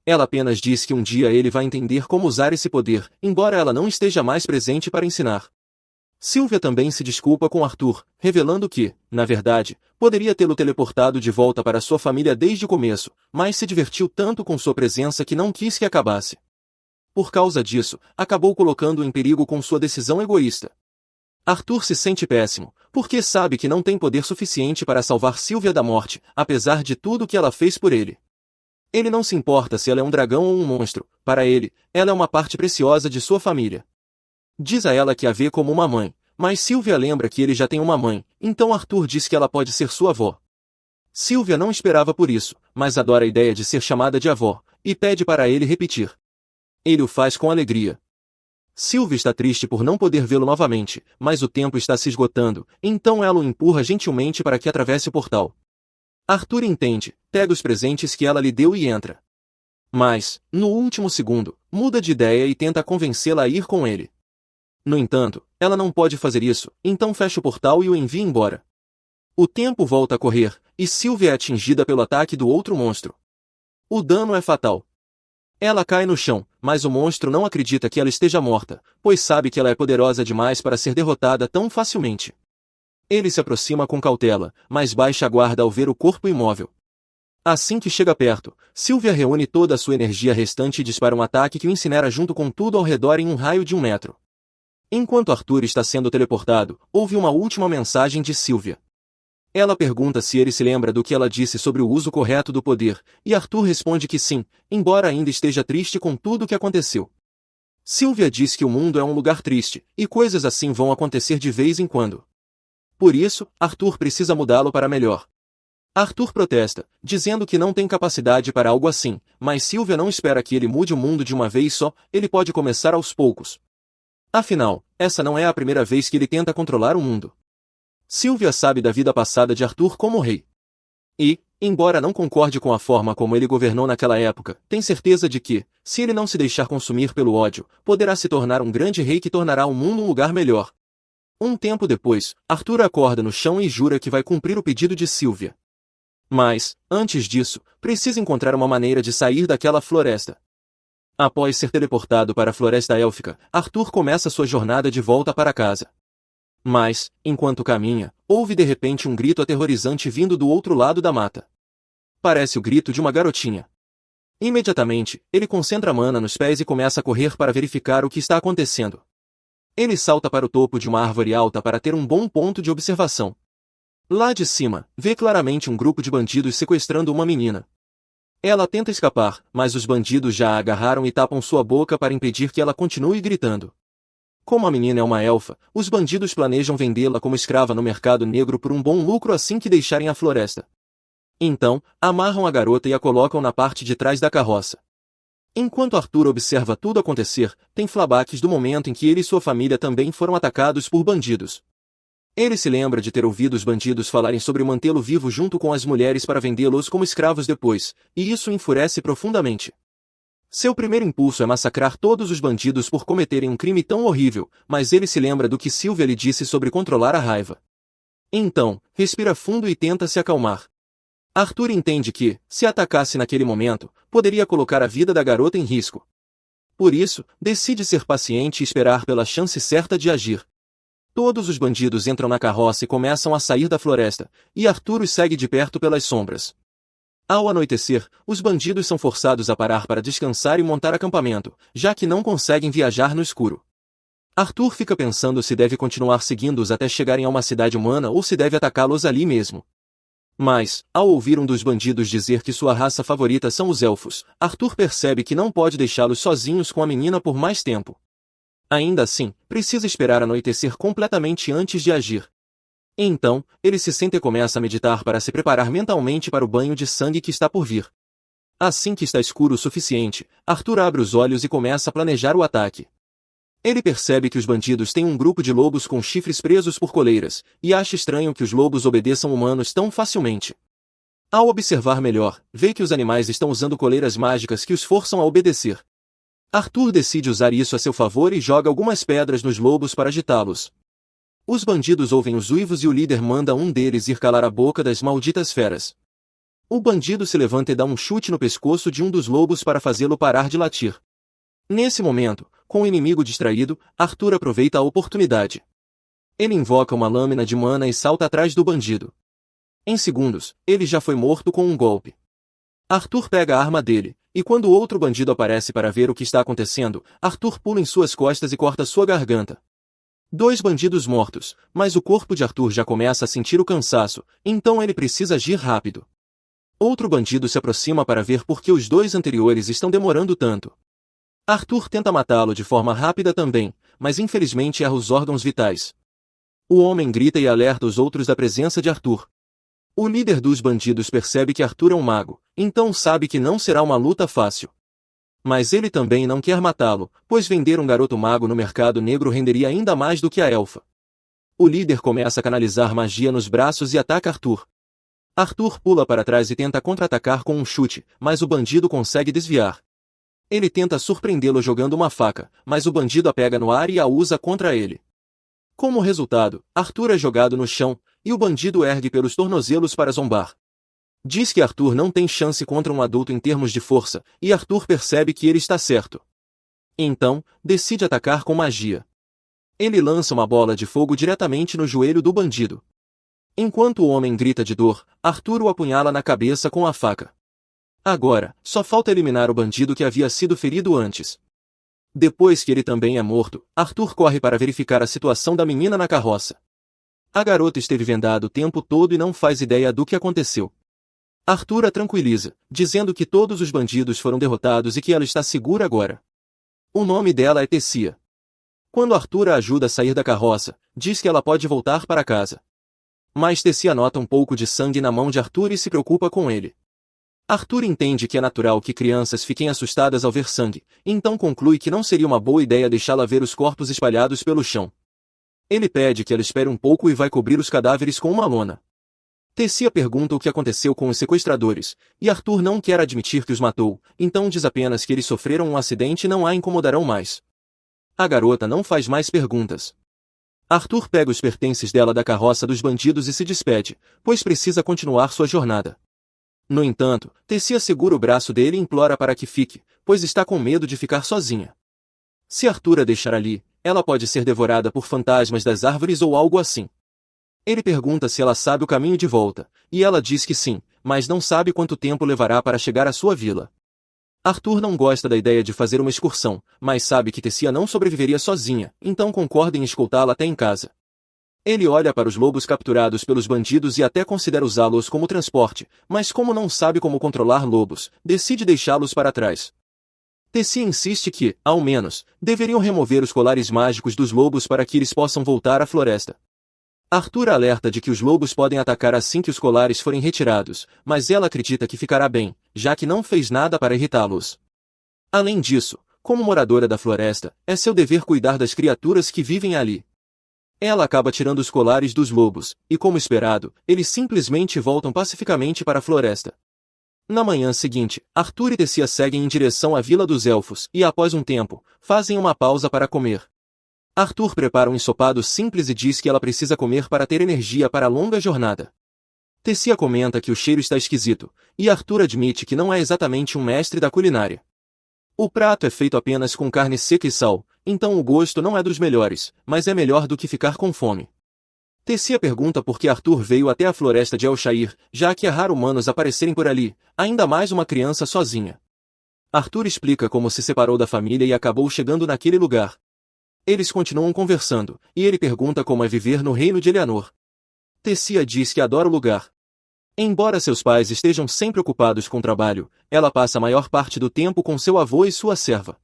Ela apenas diz que um dia ele vai entender como usar esse poder, embora ela não esteja mais presente para ensinar. Sylvia também se desculpa com Arthur, revelando que, na verdade, poderia tê-lo teleportado de volta para sua família desde o começo, mas se divertiu tanto com sua presença que não quis que acabasse. Por causa disso, acabou colocando-o em perigo com sua decisão egoísta. Arthur se sente péssimo, porque sabe que não tem poder suficiente para salvar Sylvia da morte, apesar de tudo que ela fez por ele. Ele não se importa se ela é um dragão ou um monstro, para ele, ela é uma parte preciosa de sua família. Diz a ela que a vê como uma mãe, mas Sylvia lembra que ele já tem uma mãe, então Arthur diz que ela pode ser sua avó. Sylvia não esperava por isso, mas adora a ideia de ser chamada de avó, e pede para ele repetir. Ele o faz com alegria. Sylvia está triste por não poder vê-lo novamente, mas o tempo está se esgotando, então ela o empurra gentilmente para que atravesse o portal. Arthur entende, pega os presentes que ela lhe deu e entra. Mas, no último segundo, muda de ideia e tenta convencê-la a ir com ele. No entanto, ela não pode fazer isso, então fecha o portal e o envia embora. O tempo volta a correr, e Sylvia é atingida pelo ataque do outro monstro. O dano é fatal. Ela cai no chão, mas o monstro não acredita que ela esteja morta, pois sabe que ela é poderosa demais para ser derrotada tão facilmente. Ele se aproxima com cautela, mas baixa a guarda ao ver o corpo imóvel. Assim que chega perto, Sylvia reúne toda a sua energia restante e dispara um ataque que o incinera junto com tudo ao redor em um raio de 1 metro. Enquanto Arthur está sendo teleportado, ouve uma última mensagem de Sylvia. Ela pergunta se ele se lembra do que ela disse sobre o uso correto do poder, e Arthur responde que sim, embora ainda esteja triste com tudo o que aconteceu. Sylvia diz que o mundo é um lugar triste, e coisas assim vão acontecer de vez em quando. Por isso, Arthur precisa mudá-lo para melhor. Arthur protesta, dizendo que não tem capacidade para algo assim, mas Sylvia não espera que ele mude o mundo de uma vez só, ele pode começar aos poucos. Afinal, essa não é a primeira vez que ele tenta controlar o mundo. Sylvia sabe da vida passada de Arthur como rei. E, embora não concorde com a forma como ele governou naquela época, tem certeza de que, se ele não se deixar consumir pelo ódio, poderá se tornar um grande rei que tornará o mundo um lugar melhor. Um tempo depois, Arthur acorda no chão e jura que vai cumprir o pedido de Sylvia. Mas, antes disso, precisa encontrar uma maneira de sair daquela floresta. Após ser teleportado para a Floresta Élfica, Arthur começa sua jornada de volta para casa. Mas, enquanto caminha, ouve de repente um grito aterrorizante vindo do outro lado da mata. Parece o grito de uma garotinha. Imediatamente, ele concentra a mana nos pés e começa a correr para verificar o que está acontecendo. Ele salta para o topo de uma árvore alta para ter um bom ponto de observação. Lá de cima, vê claramente um grupo de bandidos sequestrando uma menina. Ela tenta escapar, mas os bandidos já a agarraram e tapam sua boca para impedir que ela continue gritando. Como a menina é uma elfa, os bandidos planejam vendê-la como escrava no mercado negro por um bom lucro assim que deixarem a floresta. Então, amarram a garota e a colocam na parte de trás da carroça. Enquanto Arthur observa tudo acontecer, tem flashbacks do momento em que ele e sua família também foram atacados por bandidos. Ele se lembra de ter ouvido os bandidos falarem sobre mantê-lo vivo junto com as mulheres para vendê-los como escravos depois, e isso o enfurece profundamente. Seu primeiro impulso é massacrar todos os bandidos por cometerem um crime tão horrível, mas ele se lembra do que Sylvia lhe disse sobre controlar a raiva. Então, respira fundo e tenta se acalmar. Arthur entende que, se atacasse naquele momento, poderia colocar a vida da garota em risco. Por isso, decide ser paciente e esperar pela chance certa de agir. Todos os bandidos entram na carroça e começam a sair da floresta, e Arthur os segue de perto pelas sombras. Ao anoitecer, os bandidos são forçados a parar para descansar e montar acampamento, já que não conseguem viajar no escuro. Arthur fica pensando se deve continuar seguindo-os até chegarem a uma cidade humana ou se deve atacá-los ali mesmo. Mas, ao ouvir um dos bandidos dizer que sua raça favorita são os elfos, Arthur percebe que não pode deixá-los sozinhos com a menina por mais tempo. Ainda assim, precisa esperar anoitecer completamente antes de agir. Então, ele se senta e começa a meditar para se preparar mentalmente para o banho de sangue que está por vir. Assim que está escuro o suficiente, Arthur abre os olhos e começa a planejar o ataque. Ele percebe que os bandidos têm um grupo de lobos com chifres presos por coleiras, e acha estranho que os lobos obedeçam humanos tão facilmente. Ao observar melhor, vê que os animais estão usando coleiras mágicas que os forçam a obedecer. Arthur decide usar isso a seu favor e joga algumas pedras nos lobos para agitá-los. Os bandidos ouvem os uivos e o líder manda um deles ir calar a boca das malditas feras. O bandido se levanta e dá um chute no pescoço de um dos lobos para fazê-lo parar de latir. Nesse momento, com o inimigo distraído, Arthur aproveita a oportunidade. Ele invoca uma lâmina de mana e salta atrás do bandido. Em segundos, ele já foi morto com um golpe. Arthur pega a arma dele, e quando o outro bandido aparece para ver o que está acontecendo, Arthur pula em suas costas e corta sua garganta. 2 bandidos mortos, mas o corpo de Arthur já começa a sentir o cansaço, então ele precisa agir rápido. Outro bandido se aproxima para ver por que os 2 anteriores estão demorando tanto. Arthur tenta matá-lo de forma rápida também, mas infelizmente erra os órgãos vitais. O homem grita e alerta os outros da presença de Arthur. O líder dos bandidos percebe que Arthur é um mago, então sabe que não será uma luta fácil. Mas ele também não quer matá-lo, pois vender um garoto mago no mercado negro renderia ainda mais do que a elfa. O líder começa a canalizar magia nos braços e ataca Arthur. Arthur pula para trás e tenta contra-atacar com um chute, mas o bandido consegue desviar. Ele tenta surpreendê-lo jogando uma faca, mas o bandido a pega no ar e a usa contra ele. Como resultado, Arthur é jogado no chão, e o bandido ergue pelos tornozelos para zombar. Diz que Arthur não tem chance contra um adulto em termos de força, e Arthur percebe que ele está certo. Então, decide atacar com magia. Ele lança uma bola de fogo diretamente no joelho do bandido. Enquanto o homem grita de dor, Arthur o apunhala na cabeça com a faca. Agora, só falta eliminar o bandido que havia sido ferido antes. Depois que ele também é morto, Arthur corre para verificar a situação da menina na carroça. A garota esteve vendada o tempo todo e não faz ideia do que aconteceu. Arthur a tranquiliza, dizendo que todos os bandidos foram derrotados e que ela está segura agora. O nome dela é Tessia. Quando Arthur a ajuda a sair da carroça, diz que ela pode voltar para casa. Mas Tessia nota um pouco de sangue na mão de Arthur e se preocupa com ele. Arthur entende que é natural que crianças fiquem assustadas ao ver sangue, então conclui que não seria uma boa ideia deixá-la ver os corpos espalhados pelo chão. Ele pede que ela espere um pouco e vai cobrir os cadáveres com uma lona. Tessia pergunta o que aconteceu com os sequestradores, e Arthur não quer admitir que os matou, então diz apenas que eles sofreram um acidente e não a incomodarão mais. A garota não faz mais perguntas. Arthur pega os pertences dela da carroça dos bandidos e se despede, pois precisa continuar sua jornada. No entanto, Tessia segura o braço dele e implora para que fique, pois está com medo de ficar sozinha. Se Arthur a deixar ali, ela pode ser devorada por fantasmas das árvores ou algo assim. Ele pergunta se ela sabe o caminho de volta, e ela diz que sim, mas não sabe quanto tempo levará para chegar à sua vila. Arthur não gosta da ideia de fazer uma excursão, mas sabe que Tessia não sobreviveria sozinha, então concorda em escoltá-la até em casa. Ele olha para os lobos capturados pelos bandidos e até considera usá-los como transporte, mas como não sabe como controlar lobos, decide deixá-los para trás. Tessia insiste que, ao menos, deveriam remover os colares mágicos dos lobos para que eles possam voltar à floresta. Arthur alerta de que os lobos podem atacar assim que os colares forem retirados, mas ela acredita que ficará bem, já que não fez nada para irritá-los. Além disso, como moradora da floresta, é seu dever cuidar das criaturas que vivem ali. Ela acaba tirando os colares dos lobos, e como esperado, eles simplesmente voltam pacificamente para a floresta. Na manhã seguinte, Arthur e Tessia seguem em direção à Vila dos Elfos e, após um tempo, fazem uma pausa para comer. Arthur prepara um ensopado simples e diz que ela precisa comer para ter energia para a longa jornada. Tessia comenta que o cheiro está esquisito, e Arthur admite que não é exatamente um mestre da culinária. O prato é feito apenas com carne seca e sal, então o gosto não é dos melhores, mas é melhor do que ficar com fome. Tessia pergunta por que Arthur veio até a floresta de El-Shair, já que é raro humanos aparecerem por ali, ainda mais uma criança sozinha. Arthur explica como se separou da família e acabou chegando naquele lugar. Eles continuam conversando, e ele pergunta como é viver no reino de Eleanor. Tessia diz que adora o lugar. Embora seus pais estejam sempre ocupados com trabalho, ela passa a maior parte do tempo com seu avô e sua serva.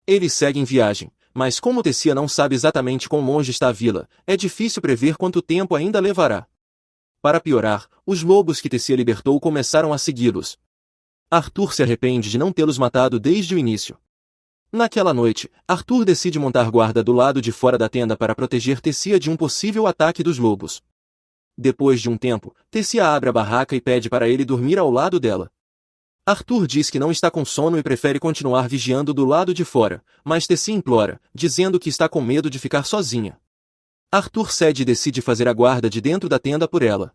Eles seguem viagem, mas como Tessia não sabe exatamente quão longe está a vila, é difícil prever quanto tempo ainda levará. Para piorar, os lobos que Tessia libertou começaram a segui-los. Arthur se arrepende de não tê-los matado desde o início. Naquela noite, Arthur decide montar guarda do lado de fora da tenda para proteger Tessia de um possível ataque dos lobos. Depois de um tempo, Tessia abre a barraca e pede para ele dormir ao lado dela. Arthur diz que não está com sono e prefere continuar vigiando do lado de fora, mas Tessia implora, dizendo que está com medo de ficar sozinha. Arthur cede e decide fazer a guarda de dentro da tenda por ela.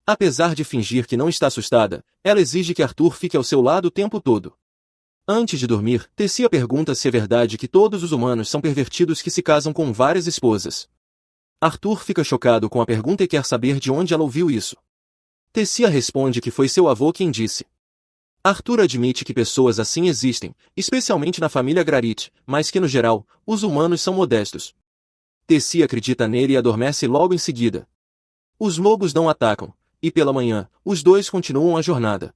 Apesar de fingir que não está assustada, ela exige que Arthur fique ao seu lado o tempo todo. Antes de dormir, Tessia pergunta se é verdade que todos os humanos são pervertidos que se casam com várias esposas. Arthur fica chocado com a pergunta e quer saber de onde ela ouviu isso. Tessia responde que foi seu avô quem disse. Arthur admite que pessoas assim existem, especialmente na família Grarit, mas que no geral, os humanos são modestos. Tessia acredita nele e adormece logo em seguida. Os lobos não atacam, e pela manhã, os dois continuam a jornada.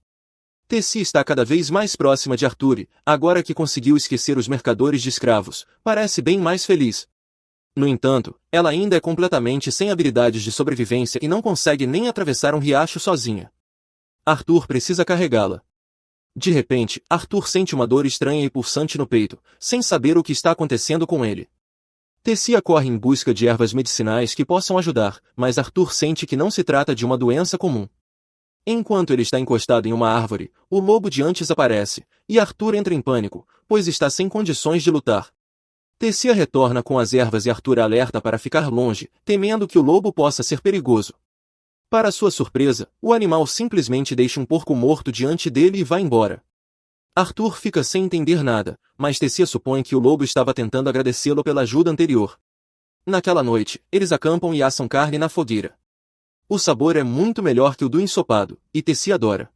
Tessia está cada vez mais próxima de Arthur e, agora que conseguiu esquecer os mercadores de escravos, parece bem mais feliz. No entanto, ela ainda é completamente sem habilidades de sobrevivência e não consegue nem atravessar um riacho sozinha. Arthur precisa carregá-la. De repente, Arthur sente uma dor estranha e pulsante no peito, sem saber o que está acontecendo com ele. Tessia corre em busca de ervas medicinais que possam ajudar, mas Arthur sente que não se trata de uma doença comum. Enquanto ele está encostado em uma árvore, o lobo de antes aparece, e Arthur entra em pânico, pois está sem condições de lutar. Tessia retorna com as ervas e Arthur alerta para ficar longe, temendo que o lobo possa ser perigoso. Para sua surpresa, o animal simplesmente deixa um porco morto diante dele e vai embora. Arthur fica sem entender nada, mas Tessia supõe que o lobo estava tentando agradecê-lo pela ajuda anterior. Naquela noite, eles acampam e assam carne na fogueira. O sabor é muito melhor que o do ensopado, e Tessia adora.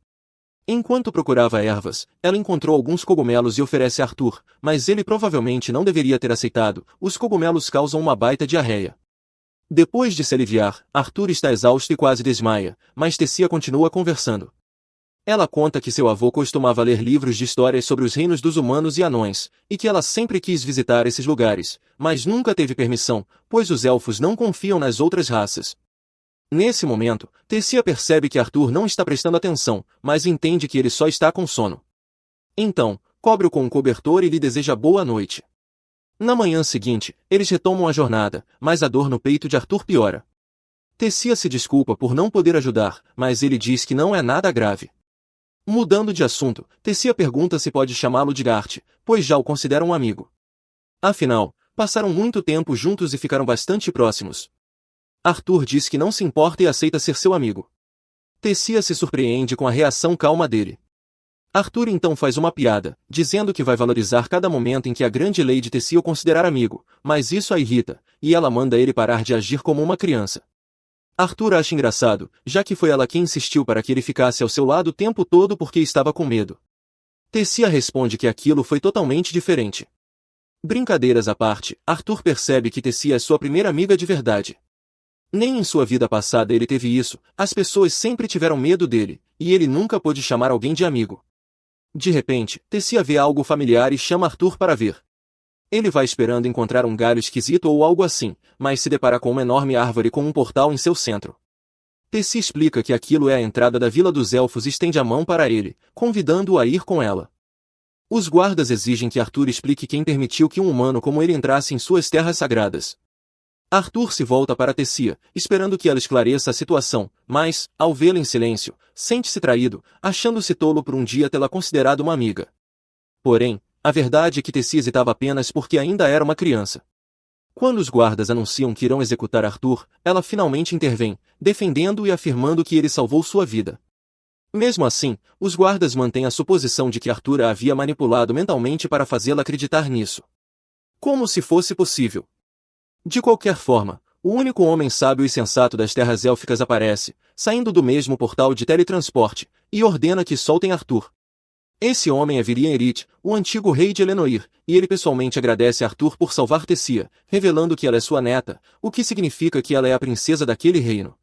Enquanto procurava ervas, ela encontrou alguns cogumelos e oferece a Arthur, mas ele provavelmente não deveria ter aceitado, os cogumelos causam uma baita diarreia. Depois de se aliviar, Arthur está exausto e quase desmaia, mas Tessia continua conversando. Ela conta que seu avô costumava ler livros de histórias sobre os reinos dos humanos e anões, e que ela sempre quis visitar esses lugares, mas nunca teve permissão, pois os elfos não confiam nas outras raças. Nesse momento, Tessia percebe que Arthur não está prestando atenção, mas entende que ele só está com sono. Então, cobre-o com um cobertor e lhe deseja boa noite. Na manhã seguinte, eles retomam a jornada, mas a dor no peito de Arthur piora. Tessia se desculpa por não poder ajudar, mas ele diz que não é nada grave. Mudando de assunto, Tessia pergunta se pode chamá-lo de Gart, pois já o considera um amigo. Afinal, passaram muito tempo juntos e ficaram bastante próximos. Arthur diz que não se importa e aceita ser seu amigo. Tessia se surpreende com a reação calma dele. Arthur então faz uma piada, dizendo que vai valorizar cada momento em que a grande Lady Tessia o considerar amigo, mas isso a irrita, e ela manda ele parar de agir como uma criança. Arthur acha engraçado, já que foi ela quem insistiu para que ele ficasse ao seu lado o tempo todo porque estava com medo. Tessia responde que aquilo foi totalmente diferente. Brincadeiras à parte, Arthur percebe que Tessia é sua primeira amiga de verdade. Nem em sua vida passada ele teve isso, as pessoas sempre tiveram medo dele, e ele nunca pôde chamar alguém de amigo. De repente, Tessia vê algo familiar e chama Arthur para ver. Ele vai esperando encontrar um galho esquisito ou algo assim, mas se depara com uma enorme árvore com um portal em seu centro. Tessia explica que aquilo é a entrada da Vila dos Elfos e estende a mão para ele, convidando-o a ir com ela. Os guardas exigem que Arthur explique quem permitiu que um humano como ele entrasse em suas terras sagradas. Arthur se volta para Tessia, esperando que ela esclareça a situação, mas, ao vê-la em silêncio, sente-se traído, achando-se tolo por um dia tê-la considerado uma amiga. Porém, a verdade é que Tessia hesitava apenas porque ainda era uma criança. Quando os guardas anunciam que irão executar Arthur, ela finalmente intervém, defendendo-o e afirmando que ele salvou sua vida. Mesmo assim, os guardas mantêm a suposição de que Arthur a havia manipulado mentalmente para fazê-la acreditar nisso. Como se fosse possível. De qualquer forma, o único homem sábio e sensato das terras élficas aparece, saindo do mesmo portal de teletransporte, e ordena que soltem Arthur. Esse homem é Virian Erit, o antigo rei de Elenoir, e ele pessoalmente agradece a Arthur por salvar Tessia, revelando que ela é sua neta, o que significa que ela é a princesa daquele reino.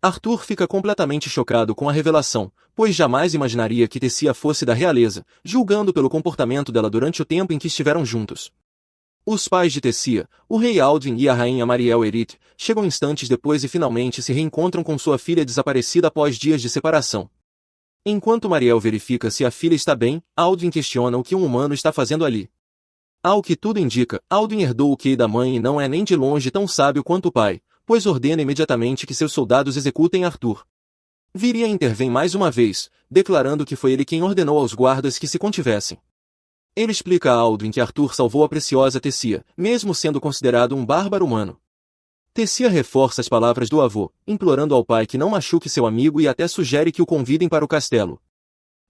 Arthur fica completamente chocado com a revelação, pois jamais imaginaria que Tessia fosse da realeza, julgando pelo comportamento dela durante o tempo em que estiveram juntos. Os pais de Tessia, o rei Aldwin e a rainha Mariel Erit, chegam instantes depois e finalmente se reencontram com sua filha desaparecida após dias de separação. Enquanto Mariel verifica se a filha está bem, Aldwin questiona o que um humano está fazendo ali. Ao que tudo indica, Aldwin herdou o QI da mãe e não é nem de longe tão sábio quanto o pai, pois ordena imediatamente que seus soldados executem Arthur. Virian intervém mais uma vez, declarando que foi ele quem ordenou aos guardas que se contivessem. Ele explica a Aldwin que Arthur salvou a preciosa Tessia, mesmo sendo considerado um bárbaro humano. Tessia reforça as palavras do avô, implorando ao pai que não machuque seu amigo e até sugere que o convidem para o castelo.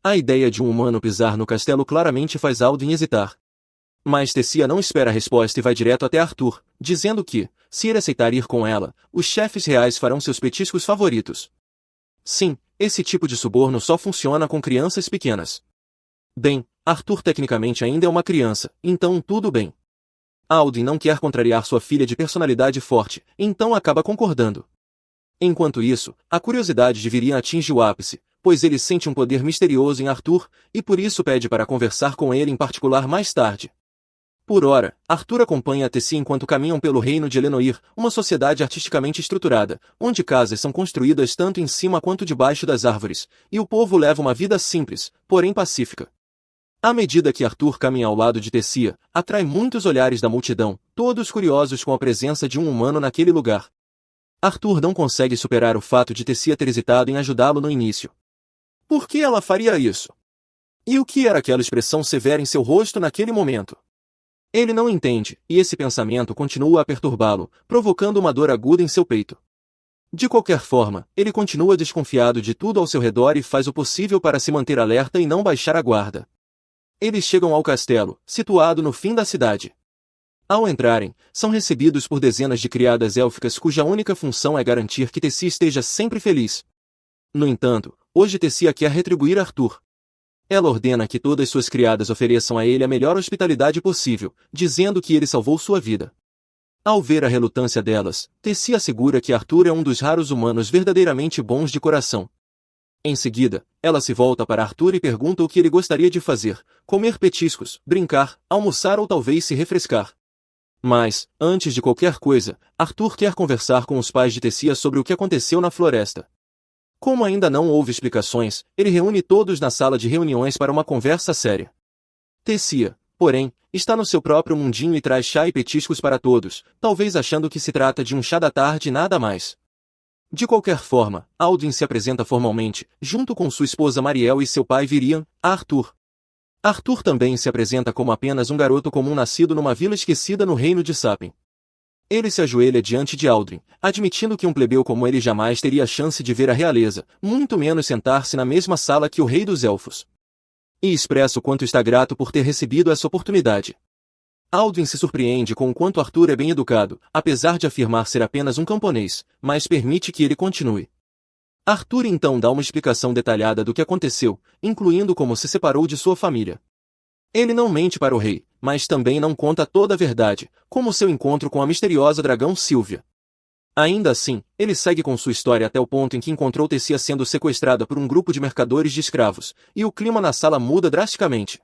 A ideia de um humano pisar no castelo claramente faz Alduin hesitar. Mas Tessia não espera a resposta e vai direto até Arthur, dizendo que, se ele aceitar ir com ela, os chefes reais farão seus petiscos favoritos. Sim, esse tipo de suborno só funciona com crianças pequenas. Bem, Arthur tecnicamente ainda é uma criança, então tudo bem. Alduin não quer contrariar sua filha de personalidade forte, então acaba concordando. Enquanto isso, a curiosidade de Virian atinge o ápice, pois ele sente um poder misterioso em Arthur, e por isso pede para conversar com ele em particular mais tarde. Por ora, Arthur acompanha a Tessia enquanto caminham pelo reino de Elenoir, uma sociedade artisticamente estruturada, onde casas são construídas tanto em cima quanto debaixo das árvores, e o povo leva uma vida simples, porém pacífica. À medida que Arthur caminha ao lado de Tessia, atrai muitos olhares da multidão, todos curiosos com a presença de um humano naquele lugar. Arthur não consegue superar o fato de Tessia ter hesitado em ajudá-lo no início. Por que ela faria isso? E o que era aquela expressão severa em seu rosto naquele momento? Ele não entende, e esse pensamento continua a perturbá-lo, provocando uma dor aguda em seu peito. De qualquer forma, ele continua desconfiado de tudo ao seu redor e faz o possível para se manter alerta e não baixar a guarda. Eles chegam ao castelo, situado no fim da cidade. Ao entrarem, são recebidos por dezenas de criadas élficas cuja única função é garantir que Tessia esteja sempre feliz. No entanto, hoje Tessia quer retribuir Arthur. Ela ordena que todas suas criadas ofereçam a ele a melhor hospitalidade possível, dizendo que ele salvou sua vida. Ao ver a relutância delas, Tessia assegura que Arthur é um dos raros humanos verdadeiramente bons de coração. Em seguida, ela se volta para Arthur e pergunta o que ele gostaria de fazer: comer petiscos, brincar, almoçar ou talvez se refrescar. Mas, antes de qualquer coisa, Arthur quer conversar com os pais de Tessia sobre o que aconteceu na floresta. Como ainda não houve explicações, ele reúne todos na sala de reuniões para uma conversa séria. Tessia, porém, está no seu próprio mundinho e traz chá e petiscos para todos, talvez achando que se trata de um chá da tarde e nada mais. De qualquer forma, Alduin se apresenta formalmente, junto com sua esposa Mariel e seu pai Virian, a Arthur. Arthur também se apresenta como apenas um garoto comum nascido numa vila esquecida no reino de Sapin. Ele se ajoelha diante de Alduin, admitindo que um plebeu como ele jamais teria a chance de ver a realeza, muito menos sentar-se na mesma sala que o rei dos elfos. E expressa o quanto está grato por ter recebido essa oportunidade. Alduin se surpreende com o quanto Arthur é bem educado, apesar de afirmar ser apenas um camponês, mas permite que ele continue. Arthur então dá uma explicação detalhada do que aconteceu, incluindo como se separou de sua família. Ele não mente para o rei, mas também não conta toda a verdade, como seu encontro com a misteriosa dragão Sylvia. Ainda assim, ele segue com sua história até o ponto em que encontrou Tessia sendo sequestrada por um grupo de mercadores de escravos, e o clima na sala muda drasticamente.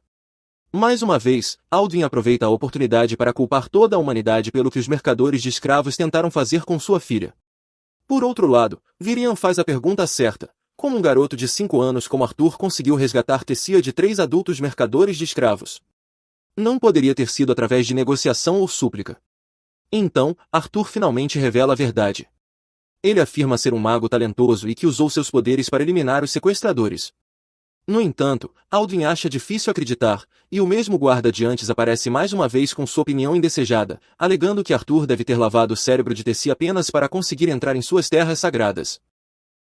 Mais uma vez, Alduin aproveita a oportunidade para culpar toda a humanidade pelo que os mercadores de escravos tentaram fazer com sua filha. Por outro lado, Virian faz a pergunta certa: como um garoto de 5 anos como Arthur conseguiu resgatar Tessia de 3 adultos mercadores de escravos? Não poderia ter sido através de negociação ou súplica. Então, Arthur finalmente revela a verdade. Ele afirma ser um mago talentoso e que usou seus poderes para eliminar os sequestradores. No entanto, Alduin acha difícil acreditar, e o mesmo guarda de antes aparece mais uma vez com sua opinião indesejada, alegando que Arthur deve ter lavado o cérebro de Tessia apenas para conseguir entrar em suas terras sagradas.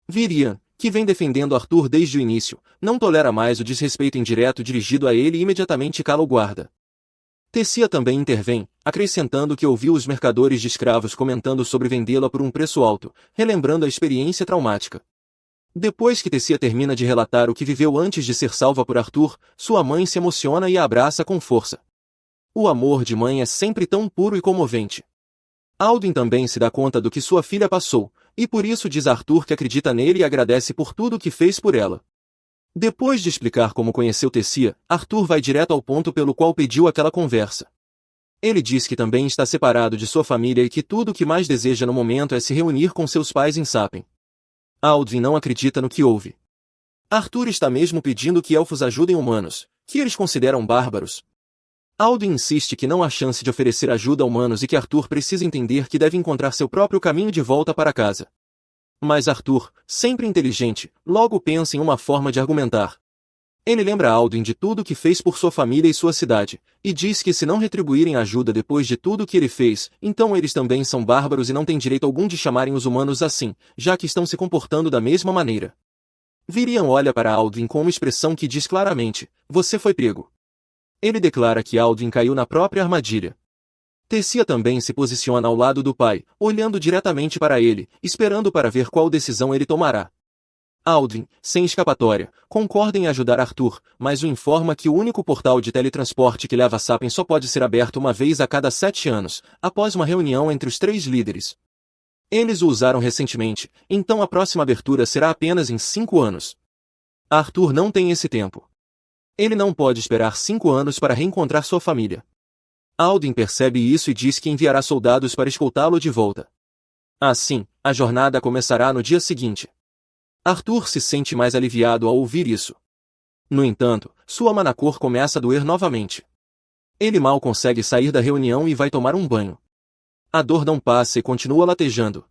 Virian, que vem defendendo Arthur desde o início, não tolera mais o desrespeito indireto dirigido a ele e imediatamente cala o guarda. Tessia também intervém, acrescentando que ouviu os mercadores de escravos comentando sobre vendê-la por um preço alto, relembrando a experiência traumática. Depois que Tessia termina de relatar o que viveu antes de ser salva por Arthur, sua mãe se emociona e a abraça com força. O amor de mãe é sempre tão puro e comovente. Alduin também se dá conta do que sua filha passou, e por isso diz a Arthur que acredita nele e agradece por tudo o que fez por ela. Depois de explicar como conheceu Tessia, Arthur vai direto ao ponto pelo qual pediu aquela conversa. Ele diz que também está separado de sua família e que tudo o que mais deseja no momento é se reunir com seus pais em Sapin. Alduin não acredita no que ouve. Arthur está mesmo pedindo que elfos ajudem humanos, que eles consideram bárbaros. Alduin insiste que não há chance de oferecer ajuda a humanos e que Arthur precisa entender que deve encontrar seu próprio caminho de volta para casa. Mas Arthur, sempre inteligente, logo pensa em uma forma de argumentar. Ele lembra Alduin de tudo que fez por sua família e sua cidade, e diz que se não retribuírem a ajuda depois de tudo que ele fez, então eles também são bárbaros e não têm direito algum de chamarem os humanos assim, já que estão se comportando da mesma maneira. Virian olha para Alduin com uma expressão que diz claramente, você foi pego. Ele declara que Alduin caiu na própria armadilha. Tessia também se posiciona ao lado do pai, olhando diretamente para ele, esperando para ver qual decisão ele tomará. Alduin, sem escapatória, concorda em ajudar Arthur, mas o informa que o único portal de teletransporte que leva a Sapien só pode ser aberto uma vez a cada 7 anos, após uma reunião entre os 3 líderes. Eles o usaram recentemente, então a próxima abertura será apenas em 5 anos. Arthur não tem esse tempo. Ele não pode esperar 5 anos para reencontrar sua família. Alduin percebe isso e diz que enviará soldados para escoltá-lo de volta. Assim, a jornada começará no dia seguinte. Arthur se sente mais aliviado ao ouvir isso. No entanto, sua manacor começa a doer novamente. Ele mal consegue sair da reunião e vai tomar um banho. A dor não passa e continua latejando.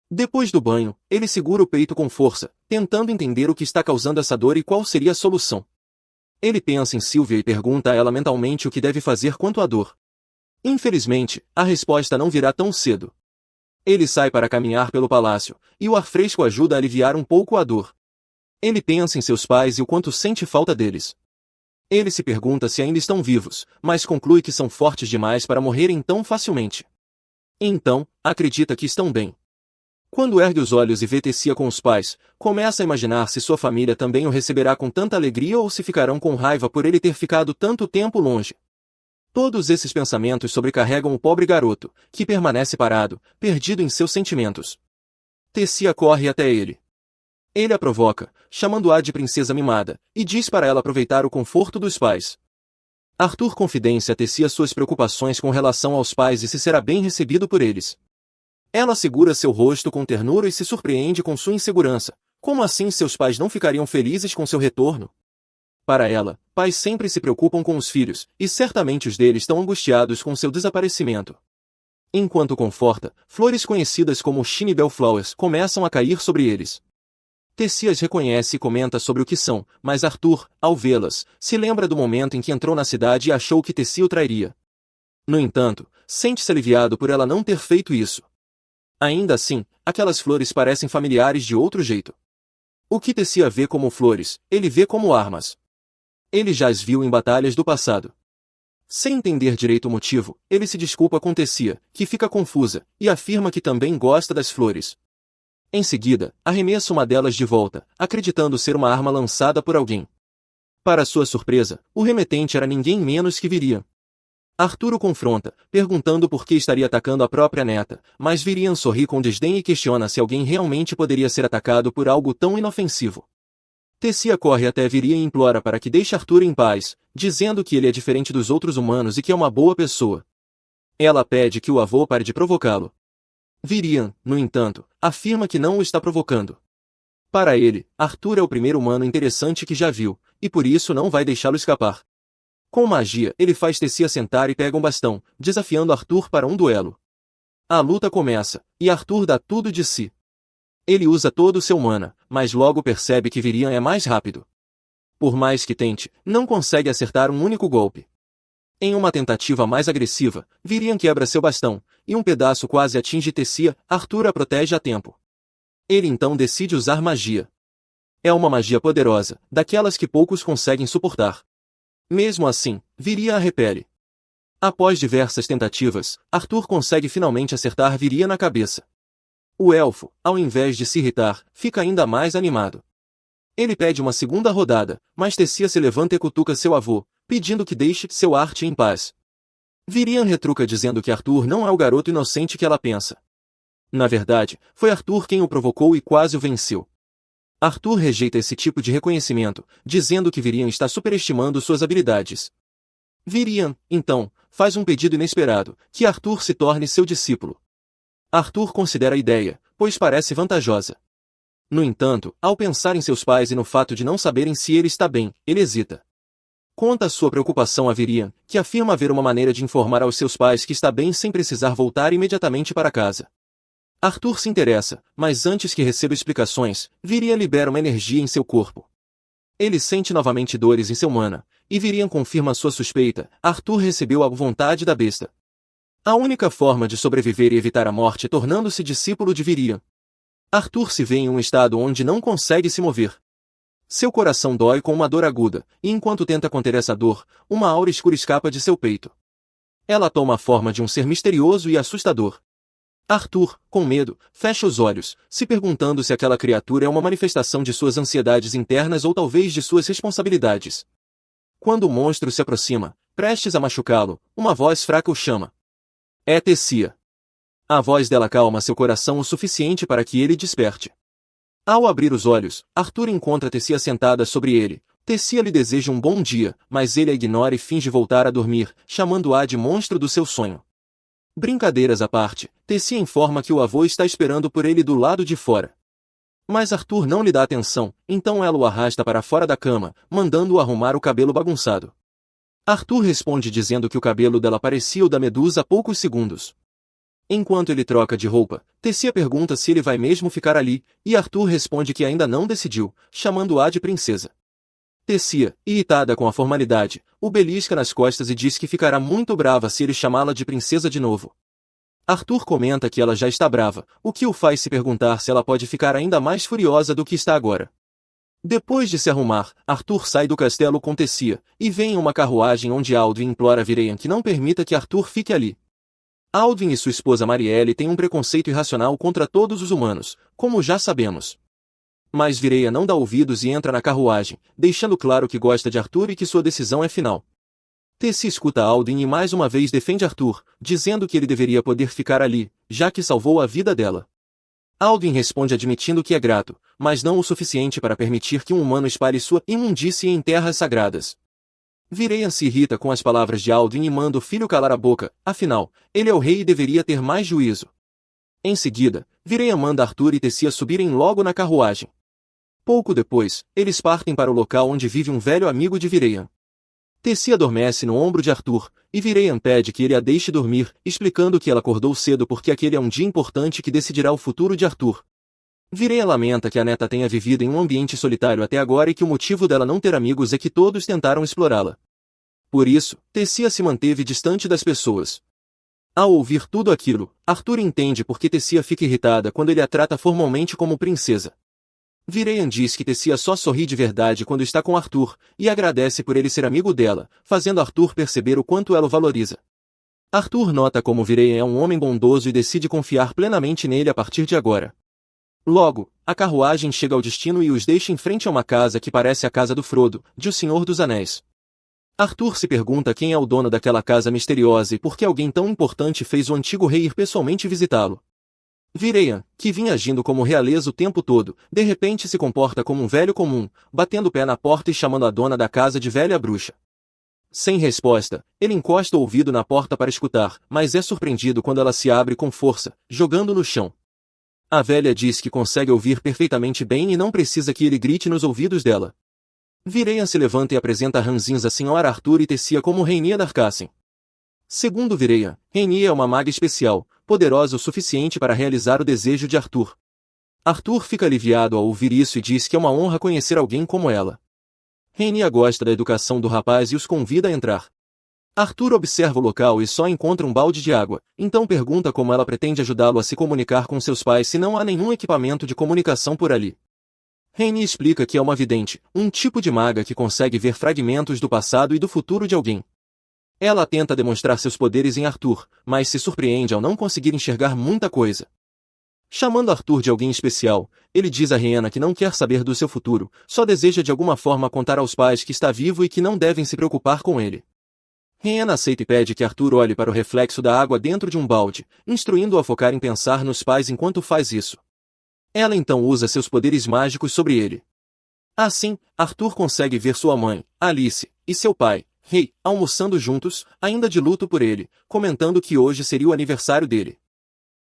Depois do banho, ele segura o peito com força, tentando entender o que está causando essa dor e qual seria a solução. Ele pensa em Sylvia e pergunta a ela mentalmente o que deve fazer quanto à dor. Infelizmente, a resposta não virá tão cedo. Ele sai para caminhar pelo palácio, e o ar fresco ajuda a aliviar um pouco a dor. Ele pensa em seus pais e o quanto sente falta deles. Ele se pergunta se ainda estão vivos, mas conclui que são fortes demais para morrerem tão facilmente. Então, acredita que estão bem. Quando ergue os olhos e vê Tessia com os pais, começa a imaginar se sua família também o receberá com tanta alegria ou se ficarão com raiva por ele ter ficado tanto tempo longe. Todos esses pensamentos sobrecarregam o pobre garoto, que permanece parado, perdido em seus sentimentos. Tessia corre até ele. Ele a provoca, chamando-a de princesa mimada, e diz para ela aproveitar o conforto dos pais. Arthur confidencia a Tessia suas preocupações com relação aos pais e se será bem recebido por eles. Ela segura seu rosto com ternura e se surpreende com sua insegurança. Como assim seus pais não ficariam felizes com seu retorno? Para ela, pais sempre se preocupam com os filhos, e certamente os deles estão angustiados com seu desaparecimento. Enquanto conforta, flores conhecidas como Shiny Bellflowers começam a cair sobre eles. Tessia as reconhece e comenta sobre o que são, mas Arthur, ao vê-las, se lembra do momento em que entrou na cidade e achou que Tessia o trairia. No entanto, sente-se aliviado por ela não ter feito isso. Ainda assim, aquelas flores parecem familiares de outro jeito. O que Tessia vê como flores, ele vê como armas. Ele já as viu em batalhas do passado. Sem entender direito o motivo, ele se desculpa com Tessia, que fica confusa, e afirma que também gosta das flores. Em seguida, arremessa uma delas de volta, acreditando ser uma arma lançada por alguém. Para sua surpresa, o remetente era ninguém menos que Virian. Arthur o confronta, perguntando por que estaria atacando a própria neta, mas Virian sorri com desdém e questiona se alguém realmente poderia ser atacado por algo tão inofensivo. Tessia corre até Virian e implora para que deixe Arthur em paz, dizendo que ele é diferente dos outros humanos e que é uma boa pessoa. Ela pede que o avô pare de provocá-lo. Virian, no entanto, afirma que não o está provocando. Para ele, Arthur é o primeiro humano interessante que já viu, e por isso não vai deixá-lo escapar. Com magia, ele faz Tessia sentar e pega um bastão, desafiando Arthur para um duelo. A luta começa, e Arthur dá tudo de si. Ele usa todo o seu mana, mas logo percebe que Virian é mais rápido. Por mais que tente, não consegue acertar um único golpe. Em uma tentativa mais agressiva, Virian quebra seu bastão, e um pedaço quase atinge Tessia. Arthur a protege a tempo. Ele então decide usar magia. É uma magia poderosa, daquelas que poucos conseguem suportar. Mesmo assim, Virian a repele. Após diversas tentativas, Arthur consegue finalmente acertar Virian na cabeça. O elfo, ao invés de se irritar, fica ainda mais animado. Ele pede uma segunda rodada, mas Tessia se levanta e cutuca seu avô, pedindo que deixe seu arte em paz. Virian retruca dizendo que Arthur não é o garoto inocente que ela pensa. Na verdade, foi Arthur quem o provocou e quase o venceu. Arthur rejeita esse tipo de reconhecimento, dizendo que Virian está superestimando suas habilidades. Virian, então, faz um pedido inesperado, que Arthur se torne seu discípulo. Arthur considera a ideia, pois parece vantajosa. No entanto, ao pensar em seus pais e no fato de não saberem se ele está bem, ele hesita. Conta sua preocupação a Virian, que afirma haver uma maneira de informar aos seus pais que está bem sem precisar voltar imediatamente para casa. Arthur se interessa, mas antes que receba explicações, Virian libera uma energia em seu corpo. Ele sente novamente dores em seu mana, e Virian confirma sua suspeita. Arthur recebeu a vontade da besta. A única forma de sobreviver e evitar a morte é tornando-se discípulo de Virian. Arthur se vê em um estado onde não consegue se mover. Seu coração dói com uma dor aguda, e enquanto tenta conter essa dor, uma aura escura escapa de seu peito. Ela toma a forma de um ser misterioso e assustador. Arthur, com medo, fecha os olhos, se perguntando se aquela criatura é uma manifestação de suas ansiedades internas ou talvez de suas responsabilidades. Quando o monstro se aproxima, prestes a machucá-lo, uma voz fraca o chama. É Tessia. A voz dela calma seu coração o suficiente para que ele desperte. Ao abrir os olhos, Arthur encontra Tessia sentada sobre ele. Tessia lhe deseja um bom dia, mas ele a ignora e finge voltar a dormir, chamando-a de monstro do seu sonho. Brincadeiras à parte, Tessia informa que o avô está esperando por ele do lado de fora. Mas Arthur não lhe dá atenção, então ela o arrasta para fora da cama, mandando-o arrumar o cabelo bagunçado. Arthur responde dizendo que o cabelo dela parecia o da Medusa há poucos segundos. Enquanto ele troca de roupa, Tessia pergunta se ele vai mesmo ficar ali, e Arthur responde que ainda não decidiu, chamando-a de princesa. Tessia, irritada com a formalidade, o belisca nas costas e diz que ficará muito brava se ele chamá-la de princesa de novo. Arthur comenta que ela já está brava, o que o faz se perguntar se ela pode ficar ainda mais furiosa do que está agora. Depois de se arrumar, Arthur sai do castelo com Tessia, e vê em uma carruagem onde Alduin implora a Virian que não permita que Arthur fique ali. Alduin e sua esposa Marielle têm um preconceito irracional contra todos os humanos, como já sabemos. Mas Virian não dá ouvidos e entra na carruagem, deixando claro que gosta de Arthur e que sua decisão é final. Tessia escuta Alduin e mais uma vez defende Arthur, dizendo que ele deveria poder ficar ali, já que salvou a vida dela. Alduin responde admitindo que é grato, mas não o suficiente para permitir que um humano espalhe sua imundície em terras sagradas. Virian se irrita com as palavras de Alduin e manda o filho calar a boca, afinal, ele é o rei e deveria ter mais juízo. Em seguida, Virian manda Arthur e Tessia subirem logo na carruagem. Pouco depois, eles partem para o local onde vive um velho amigo de Virian. Tessia adormece no ombro de Arthur, e Virian pede que ele a deixe dormir, explicando que ela acordou cedo porque aquele é um dia importante que decidirá o futuro de Arthur. Virian lamenta que a neta tenha vivido em um ambiente solitário até agora e que o motivo dela não ter amigos é que todos tentaram explorá-la. Por isso, Tessia se manteve distante das pessoas. Ao ouvir tudo aquilo, Arthur entende por que Tessia fica irritada quando ele a trata formalmente como princesa. Virian diz que Tessia só sorri de verdade quando está com Arthur, e agradece por ele ser amigo dela, fazendo Arthur perceber o quanto ela o valoriza. Arthur nota como Virian é um homem bondoso e decide confiar plenamente nele a partir de agora. Logo, a carruagem chega ao destino e os deixa em frente a uma casa que parece a casa do Frodo, de O Senhor dos Anéis. Arthur se pergunta quem é o dono daquela casa misteriosa e por que alguém tão importante fez o antigo rei ir pessoalmente visitá-lo. Virian, que vinha agindo como realeza o tempo todo, de repente se comporta como um velho comum, batendo o pé na porta e chamando a dona da casa de velha bruxa. Sem resposta, ele encosta o ouvido na porta para escutar, mas é surpreendido quando ela se abre com força, jogando no chão. A velha diz que consegue ouvir perfeitamente bem e não precisa que ele grite nos ouvidos dela. Virian se levanta e apresenta Ranzinza a Sr. Arthur e Tessia como Rainha Darcassen. Segundo Virian, Rainha é uma maga especial, poderosa o suficiente para realizar o desejo de Arthur. Arthur fica aliviado ao ouvir isso e diz que é uma honra conhecer alguém como ela. Rainha gosta da educação do rapaz e os convida a entrar. Arthur observa o local e só encontra um balde de água, então pergunta como ela pretende ajudá-lo a se comunicar com seus pais se não há nenhum equipamento de comunicação por ali. Rainha explica que é uma vidente, um tipo de maga que consegue ver fragmentos do passado e do futuro de alguém. Ela tenta demonstrar seus poderes em Arthur, mas se surpreende ao não conseguir enxergar muita coisa. Chamando Arthur de alguém especial, ele diz a Rhianna que não quer saber do seu futuro, só deseja de alguma forma contar aos pais que está vivo e que não devem se preocupar com ele. Rhianna aceita e pede que Arthur olhe para o reflexo da água dentro de um balde, instruindo-o a focar em pensar nos pais enquanto faz isso. Ela então usa seus poderes mágicos sobre ele. Assim, Arthur consegue ver sua mãe, Alice, e seu pai, Rei, almoçando juntos, ainda de luto por ele, comentando que hoje seria o aniversário dele.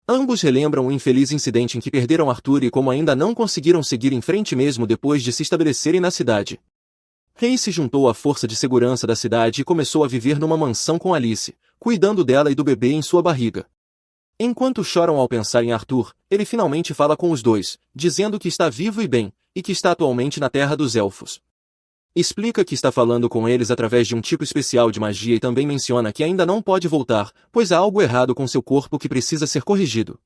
Ambos relembram o infeliz incidente em que perderam Arthur e como ainda não conseguiram seguir em frente mesmo depois de se estabelecerem na cidade. Rei se juntou à força de segurança da cidade e começou a viver numa mansão com Alice, cuidando dela e do bebê em sua barriga. Enquanto choram ao pensar em Arthur, ele finalmente fala com os dois, dizendo que está vivo e bem, e que está atualmente na Terra dos Elfos. Explica que está falando com eles através de um tipo especial de magia e também menciona que ainda não pode voltar, pois há algo errado com seu corpo que precisa ser corrigido.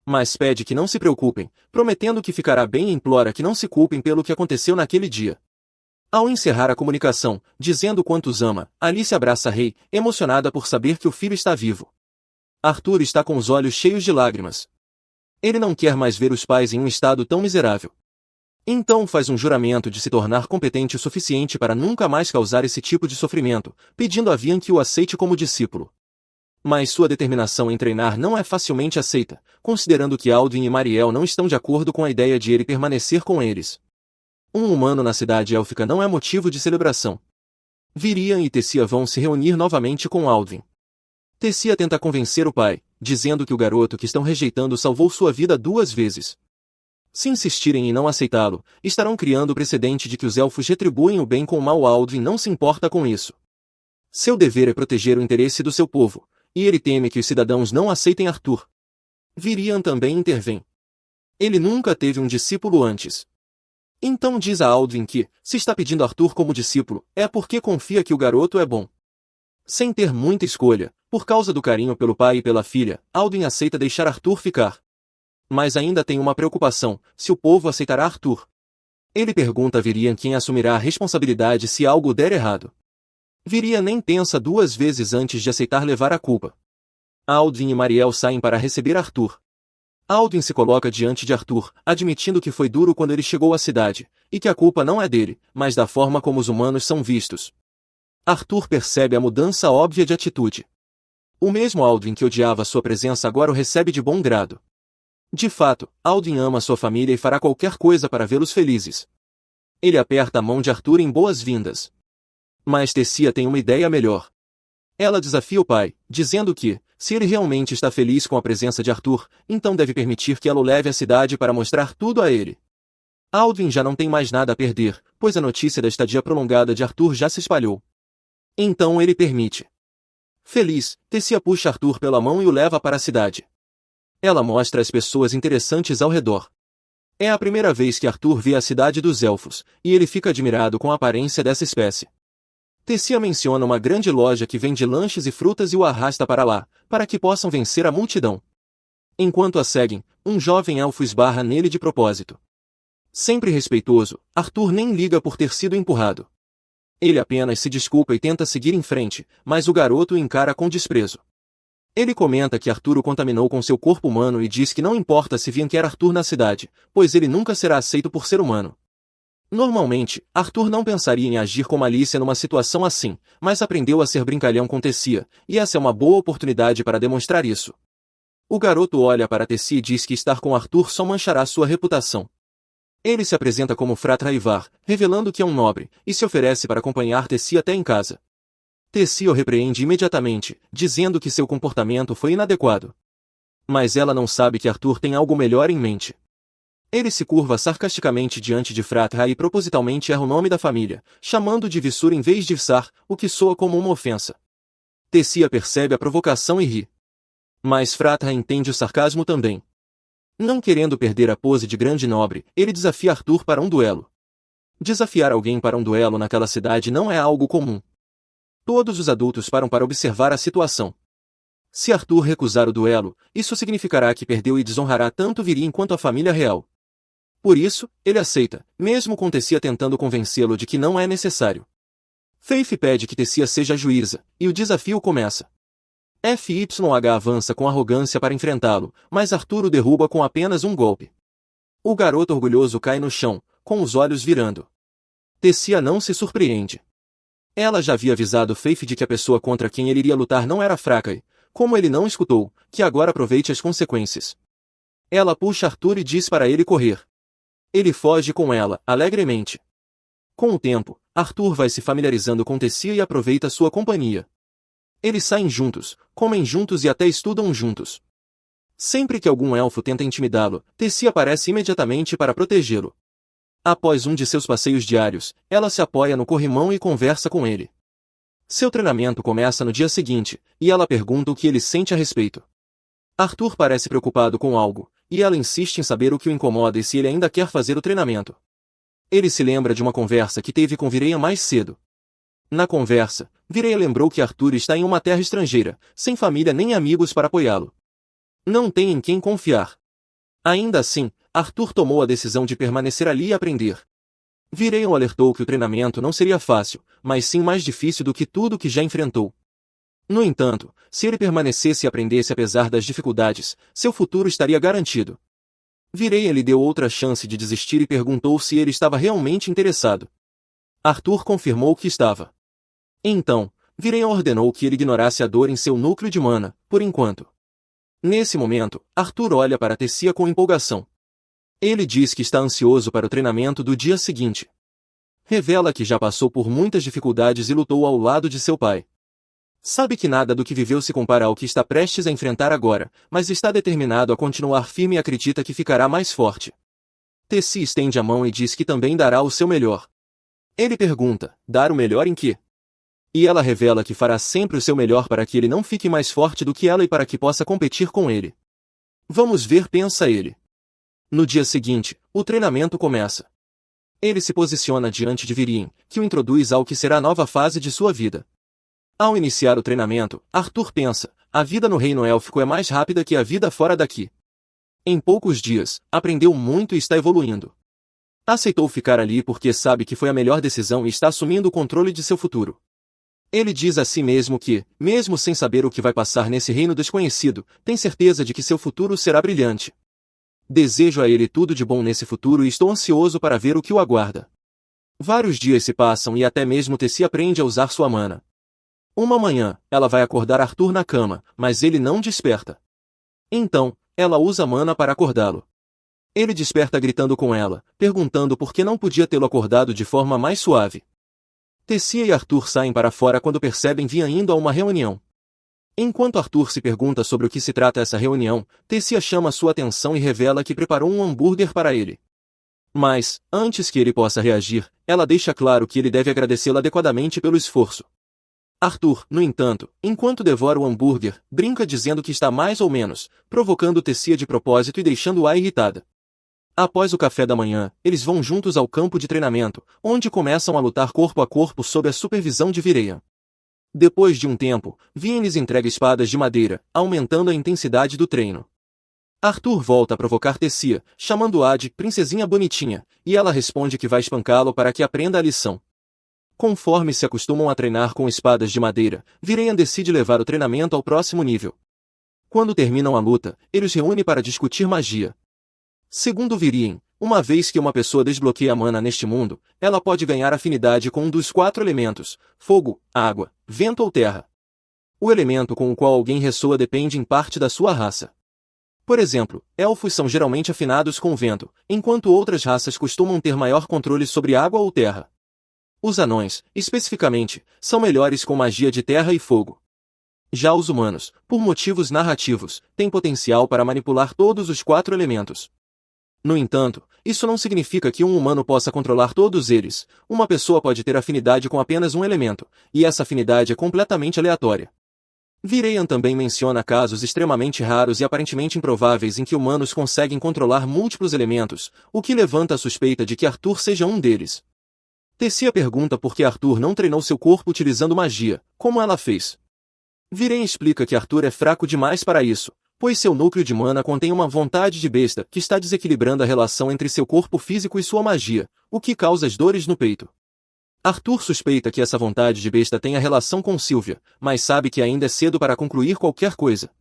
Mas pede que não se preocupem, prometendo que ficará bem e implora que não se culpem pelo que aconteceu naquele dia. Ao encerrar a comunicação, dizendo quanto os ama, Alice abraça Rei, emocionada por saber que o filho está vivo. Arthur está com os olhos cheios de lágrimas. Ele não quer mais ver os pais em um estado tão miserável. Então faz um juramento de se tornar competente o suficiente para nunca mais causar esse tipo de sofrimento, pedindo a Vian que o aceite como discípulo. Mas sua determinação em treinar não é facilmente aceita, considerando que Alduin e Mariel não estão de acordo com a ideia de ele permanecer com eles. Um humano na cidade élfica não é motivo de celebração. Virian e Tessia vão se reunir novamente com Alduin. Tessia tenta convencer o pai, dizendo que o garoto que estão rejeitando salvou sua vida 2 vezes. Se insistirem em não aceitá-lo, estarão criando o precedente de que os elfos retribuem o bem com o mal. Alduin não se importa com isso. Seu dever é proteger o interesse do seu povo, e ele teme que os cidadãos não aceitem Arthur. Virian também intervém. Ele nunca teve um discípulo antes. Então diz a Alduin que, se está pedindo Arthur como discípulo, é porque confia que o garoto é bom. Sem ter muita escolha, por causa do carinho pelo pai e pela filha, Alduin aceita deixar Arthur ficar. Mas ainda tem uma preocupação, se o povo aceitará Arthur. Ele pergunta a Virian quem assumirá a responsabilidade se algo der errado. Virian nem pensa 2 vezes antes de aceitar levar a culpa. Alduin e Mariel saem para receber Arthur. Alduin se coloca diante de Arthur, admitindo que foi duro quando ele chegou à cidade, e que a culpa não é dele, mas da forma como os humanos são vistos. Arthur percebe a mudança óbvia de atitude. O mesmo Alduin que odiava sua presença agora o recebe de bom grado. De fato, Alduin ama sua família e fará qualquer coisa para vê-los felizes. Ele aperta a mão de Arthur em boas-vindas. Mas Tessia tem uma ideia melhor. Ela desafia o pai, dizendo que, se ele realmente está feliz com a presença de Arthur, então deve permitir que ela o leve à cidade para mostrar tudo a ele. Alduin já não tem mais nada a perder, pois a notícia da estadia prolongada de Arthur já se espalhou. Então ele permite. Feliz, Tessia puxa Arthur pela mão e o leva para a cidade. Ela mostra as pessoas interessantes ao redor. É a primeira vez que Arthur vê a cidade dos elfos, e ele fica admirado com a aparência dessa espécie. Tessia menciona uma grande loja que vende lanches e frutas e o arrasta para lá, para que possam vencer a multidão. Enquanto a seguem, um jovem elfo esbarra nele de propósito. Sempre respeitoso, Arthur nem liga por ter sido empurrado. Ele apenas se desculpa e tenta seguir em frente, mas o garoto o encara com desprezo. Ele comenta que Arthur o contaminou com seu corpo humano e diz que não importa se Vian quer Arthur na cidade, pois ele nunca será aceito por ser humano. Normalmente, Arthur não pensaria em agir com malícia numa situação assim, mas aprendeu a ser brincalhão com Tessia, e essa é uma boa oportunidade para demonstrar isso. O garoto olha para Tessia e diz que estar com Arthur só manchará sua reputação. Ele se apresenta como Frat Raivar, revelando que é um nobre, e se oferece para acompanhar Tessia até em casa. Tessia o repreende imediatamente, dizendo que seu comportamento foi inadequado. Mas ela não sabe que Arthur tem algo melhor em mente. Ele se curva sarcasticamente diante de Fratra e propositalmente erra o nome da família, chamando de Vissur em vez de Vissar, o que soa como uma ofensa. Tessia percebe a provocação e ri. Mas Fratra entende o sarcasmo também. Não querendo perder a pose de grande nobre, ele desafia Arthur para um duelo. Desafiar alguém para um duelo naquela cidade não é algo comum. Todos os adultos param para observar a situação. Se Arthur recusar o duelo, isso significará que perdeu e desonrará tanto Virian quanto a família real. Por isso, ele aceita, mesmo com Tessia tentando convencê-lo de que não é necessário. Faith pede que Tessia seja a juíza, e o desafio começa. FYH avança com arrogância para enfrentá-lo, mas Arthur o derruba com apenas um golpe. O garoto orgulhoso cai no chão, com os olhos virando. Tessia não se surpreende. Ela já havia avisado Faith de que a pessoa contra quem ele iria lutar não era fraca e, como ele não escutou, que agora aproveite as consequências. Ela puxa Arthur e diz para ele correr. Ele foge com ela, alegremente. Com o tempo, Arthur vai se familiarizando com Tessia e aproveita sua companhia. Eles saem juntos, comem juntos e até estudam juntos. Sempre que algum elfo tenta intimidá-lo, Tessia aparece imediatamente para protegê-lo. Após um de seus passeios diários, ela se apoia no corrimão e conversa com ele. Seu treinamento começa no dia seguinte, e ela pergunta o que ele sente a respeito. Arthur parece preocupado com algo, e ela insiste em saber o que o incomoda e se ele ainda quer fazer o treinamento. Ele se lembra de uma conversa que teve com Vireia mais cedo. Na conversa, Vireia lembrou que Arthur está em uma terra estrangeira, sem família nem amigos para apoiá-lo. Não tem em quem confiar. Ainda assim, Arthur tomou a decisão de permanecer ali e aprender. Vireia o alertou que o treinamento não seria fácil, mas sim mais difícil do que tudo que já enfrentou. No entanto, se ele permanecesse e aprendesse apesar das dificuldades, seu futuro estaria garantido. Vireia lhe deu outra chance de desistir e perguntou se ele estava realmente interessado. Arthur confirmou que estava. Então, Vireia ordenou que ele ignorasse a dor em seu núcleo de mana, por enquanto. Nesse momento, Arthur olha para Tessia com empolgação. Ele diz que está ansioso para o treinamento do dia seguinte. Revela que já passou por muitas dificuldades e lutou ao lado de seu pai. Sabe que nada do que viveu se compara ao que está prestes a enfrentar agora, mas está determinado a continuar firme e acredita que ficará mais forte. Tessia estende a mão e diz que também dará o seu melhor. Ele pergunta, dar o melhor em quê? E ela revela que fará sempre o seu melhor para que ele não fique mais forte do que ela e para que possa competir com ele. Vamos ver, pensa ele. No dia seguinte, o treinamento começa. Ele se posiciona diante de Virin, que o introduz ao que será a nova fase de sua vida. Ao iniciar o treinamento, Arthur pensa, a vida no reino élfico é mais rápida que a vida fora daqui. Em poucos dias, aprendeu muito e está evoluindo. Aceitou ficar ali porque sabe que foi a melhor decisão e está assumindo o controle de seu futuro. Ele diz a si mesmo que, mesmo sem saber o que vai passar nesse reino desconhecido, tem certeza de que seu futuro será brilhante. Desejo a ele tudo de bom nesse futuro e estou ansioso para ver o que o aguarda. Vários dias se passam e até mesmo Tessia aprende a usar sua mana. Uma manhã, ela vai acordar Arthur na cama, mas ele não desperta. Então, ela usa a mana para acordá-lo. Ele desperta gritando com ela, perguntando por que não podia tê-lo acordado de forma mais suave. Tessia e Arthur saem para fora quando percebem Vian indo a uma reunião. Enquanto Arthur se pergunta sobre o que se trata essa reunião, Tessia chama sua atenção e revela que preparou um hambúrguer para ele. Mas, antes que ele possa reagir, ela deixa claro que ele deve agradecê-la adequadamente pelo esforço. Arthur, no entanto, enquanto devora o hambúrguer, brinca dizendo que está mais ou menos, provocando Tessia de propósito e deixando-a irritada. Após o café da manhã, eles vão juntos ao campo de treinamento, onde começam a lutar corpo a corpo sob a supervisão de Vireia. Depois de um tempo, Vian lhes entrega espadas de madeira, aumentando a intensidade do treino. Arthur volta a provocar Tessia, chamando-a de princesinha bonitinha, e ela responde que vai espancá-lo para que aprenda a lição. Conforme se acostumam a treinar com espadas de madeira, Vireia decide levar o treinamento ao próximo nível. Quando terminam a luta, ele os reúne para discutir magia. Segundo Virin, uma vez que uma pessoa desbloqueia a mana neste mundo, ela pode ganhar afinidade com um dos 4 elementos, fogo, água, vento ou terra. O elemento com o qual alguém ressoa depende em parte da sua raça. Por exemplo, elfos são geralmente afinados com o vento, enquanto outras raças costumam ter maior controle sobre água ou terra. Os anões, especificamente, são melhores com magia de terra e fogo. Já os humanos, por motivos narrativos, têm potencial para manipular todos os 4 elementos. No entanto, isso não significa que um humano possa controlar todos eles. Uma pessoa pode ter afinidade com apenas um elemento, e essa afinidade é completamente aleatória. Vireyan também menciona casos extremamente raros e aparentemente improváveis em que humanos conseguem controlar múltiplos elementos, o que levanta a suspeita de que Arthur seja um deles. Tessia pergunta por que Arthur não treinou seu corpo utilizando magia, como ela fez. Viren explica que Arthur é fraco demais para isso, pois seu núcleo de mana contém uma vontade de besta que está desequilibrando a relação entre seu corpo físico e sua magia, o que causa as dores no peito. Arthur suspeita que essa vontade de besta tenha relação com Sylvia, mas sabe que ainda é cedo para concluir qualquer coisa.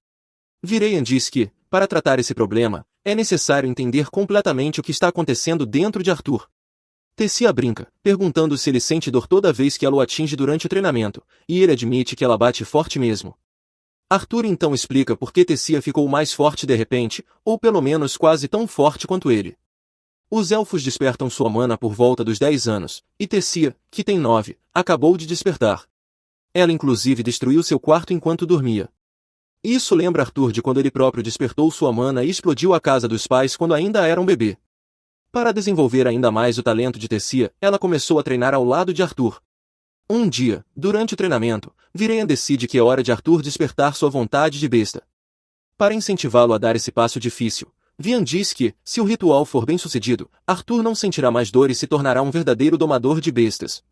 Vireyan diz que, para tratar esse problema, é necessário entender completamente o que está acontecendo dentro de Arthur. Tessia brinca, perguntando se ele sente dor toda vez que ela o atinge durante o treinamento, e ele admite que ela bate forte mesmo. Arthur então explica por que Tessia ficou mais forte de repente, ou pelo menos quase tão forte quanto ele. Os elfos despertam sua mana por volta dos 10 anos, e Tessia, que tem 9, acabou de despertar. Ela inclusive destruiu seu quarto enquanto dormia. Isso lembra Arthur de quando ele próprio despertou sua mana e explodiu a casa dos pais quando ainda era um bebê. Para desenvolver ainda mais o talento de Tessia, ela começou a treinar ao lado de Arthur. Um dia, durante o treinamento, Vireyan decide que é hora de Arthur despertar sua vontade de besta. Para incentivá-lo a dar esse passo difícil, Vian diz que, se o ritual for bem sucedido, Arthur não sentirá mais dor e se tornará um verdadeiro domador de bestas.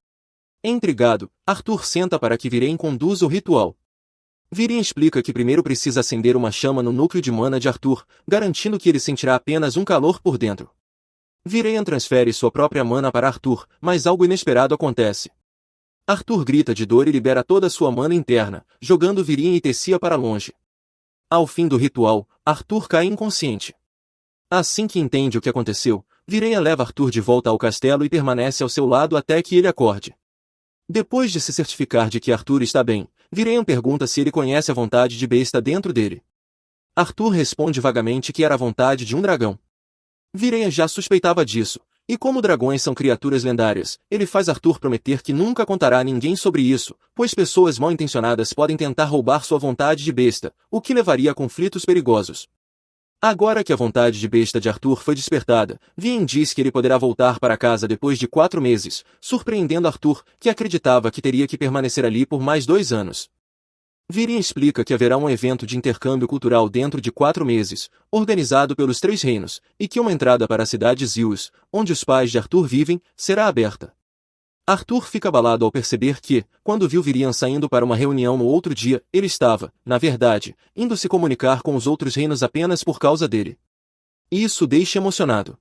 Intrigado, Arthur senta para que Viren conduza o ritual. Viren explica que primeiro precisa acender uma chama no núcleo de mana de Arthur, garantindo que ele sentirá apenas um calor por dentro. Viren transfere sua própria mana para Arthur, mas algo inesperado acontece. Arthur grita de dor e libera toda sua mana interna, jogando Viren e Tessia para longe. Ao fim do ritual, Arthur cai inconsciente. Assim que entende o que aconteceu, Viren leva Arthur de volta ao castelo e permanece ao seu lado até que ele acorde. Depois de se certificar de que Arthur está bem, Viren pergunta se ele conhece a vontade de besta dentro dele. Arthur responde vagamente que era a vontade de um dragão. Viren já suspeitava disso, e como dragões são criaturas lendárias, ele faz Arthur prometer que nunca contará a ninguém sobre isso, pois pessoas mal-intencionadas podem tentar roubar sua vontade de besta, o que levaria a conflitos perigosos. Agora que a vontade de besta de Arthur foi despertada, Viren diz que ele poderá voltar para casa depois de 4 meses, surpreendendo Arthur, que acreditava que teria que permanecer ali por mais 2 anos. Viren explica que haverá um evento de intercâmbio cultural dentro de 4 meses, organizado pelos 3 reinos, e que uma entrada para a cidade Zius, onde os pais de Arthur vivem, será aberta. Arthur fica abalado ao perceber que, quando viu Viren saindo para uma reunião no outro dia, ele estava, na verdade, indo se comunicar com os outros reinos apenas por causa dele. Isso o deixa emocionado.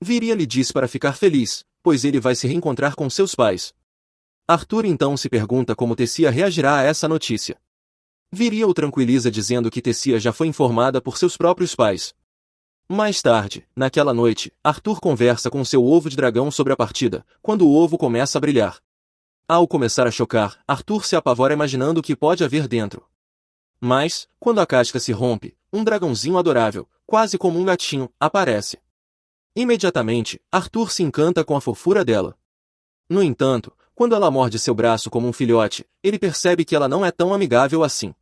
Viren lhe diz para ficar feliz, pois ele vai se reencontrar com seus pais. Arthur então se pergunta como Tessia reagirá a essa notícia. Viren o tranquiliza dizendo que Tessia já foi informada por seus próprios pais. Mais tarde, naquela noite, Arthur conversa com seu ovo de dragão sobre a partida, quando o ovo começa a brilhar. Ao começar a chocar, Arthur se apavora imaginando o que pode haver dentro. Mas, quando a casca se rompe, um dragãozinho adorável, quase como um gatinho, aparece. Imediatamente, Arthur se encanta com a fofura dela. No entanto, quando ela morde seu braço como um filhote, ele percebe que ela não é tão amigável assim.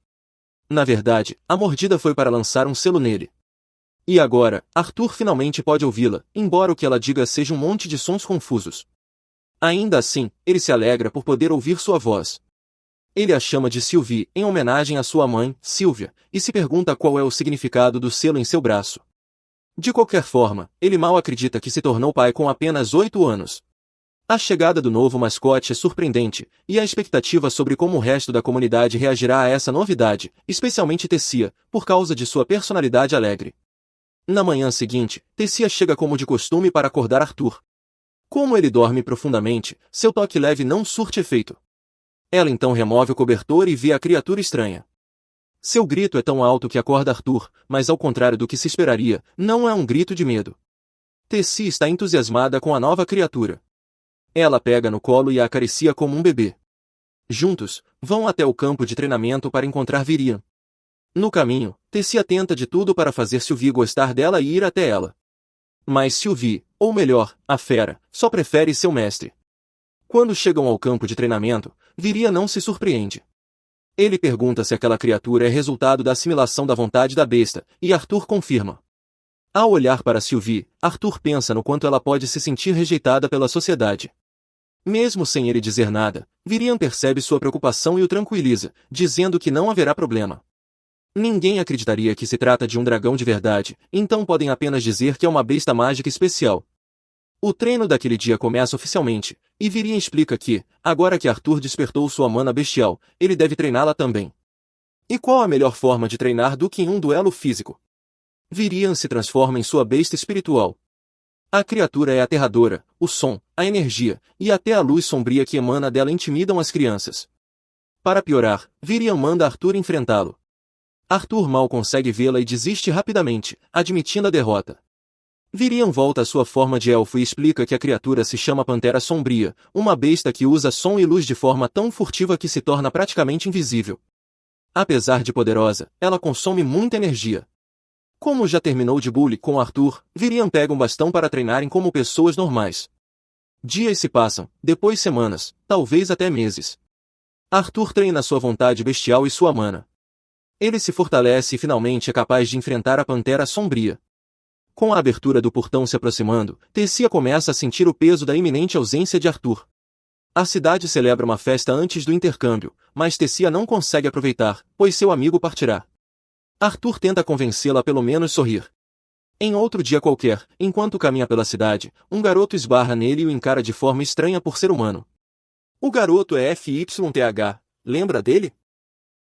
Na verdade, a mordida foi para lançar um selo nele. E agora, Arthur finalmente pode ouvi-la, embora o que ela diga seja um monte de sons confusos. Ainda assim, ele se alegra por poder ouvir sua voz. Ele a chama de Sylvie, em homenagem à sua mãe, Sylvia, e se pergunta qual é o significado do selo em seu braço. De qualquer forma, ele mal acredita que se tornou pai com apenas 8 anos. A chegada do novo mascote é surpreendente, e a expectativa sobre como o resto da comunidade reagirá a essa novidade, especialmente Tessia, por causa de sua personalidade alegre. Na manhã seguinte, Tessia chega como de costume para acordar Arthur. Como ele dorme profundamente, seu toque leve não surte efeito. Ela então remove o cobertor e vê a criatura estranha. Seu grito é tão alto que acorda Arthur, mas ao contrário do que se esperaria, não é um grito de medo. Tessia está entusiasmada com a nova criatura. Ela pega no colo e a acaricia como um bebê. Juntos, vão até o campo de treinamento para encontrar Viren. No caminho, Tessia tenta de tudo para fazer Sylvie gostar dela e ir até ela. Mas Sylvie, ou melhor, a fera, só prefere seu mestre. Quando chegam ao campo de treinamento, Viren não se surpreende. Ele pergunta se aquela criatura é resultado da assimilação da vontade da besta, e Arthur confirma. Ao olhar para Sylvie, Arthur pensa no quanto ela pode se sentir rejeitada pela sociedade. Mesmo sem ele dizer nada, Viren percebe sua preocupação e o tranquiliza, dizendo que não haverá problema. Ninguém acreditaria que se trata de um dragão de verdade, então podem apenas dizer que é uma besta mágica especial. O treino daquele dia começa oficialmente, e Viren explica que, agora que Arthur despertou sua mana bestial, ele deve treiná-la também. E qual a melhor forma de treinar do que em um duelo físico? Viren se transforma em sua besta espiritual. A criatura é aterradora, o som, a energia, e até a luz sombria que emana dela intimidam as crianças. Para piorar, Viren manda Arthur enfrentá-lo. Arthur mal consegue vê-la e desiste rapidamente, admitindo a derrota. Viren volta à sua forma de elfo e explica que a criatura se chama Pantera Sombria, uma besta que usa som e luz de forma tão furtiva que se torna praticamente invisível. Apesar de poderosa, ela consome muita energia. Como já terminou de bully com Arthur, Viren pega um bastão para treinarem como pessoas normais. Dias se passam, depois semanas, talvez até meses. Arthur treina sua vontade bestial e sua mana. Ele se fortalece e finalmente é capaz de enfrentar a Pantera Sombria. Com a abertura do portão se aproximando, Tessia começa a sentir o peso da iminente ausência de Arthur. A cidade celebra uma festa antes do intercâmbio, mas Tessia não consegue aproveitar, pois seu amigo partirá. Arthur tenta convencê-la a pelo menos sorrir. Em outro dia qualquer, enquanto caminha pela cidade, um garoto esbarra nele e o encara de forma estranha por ser humano. O garoto é FYTH, lembra dele?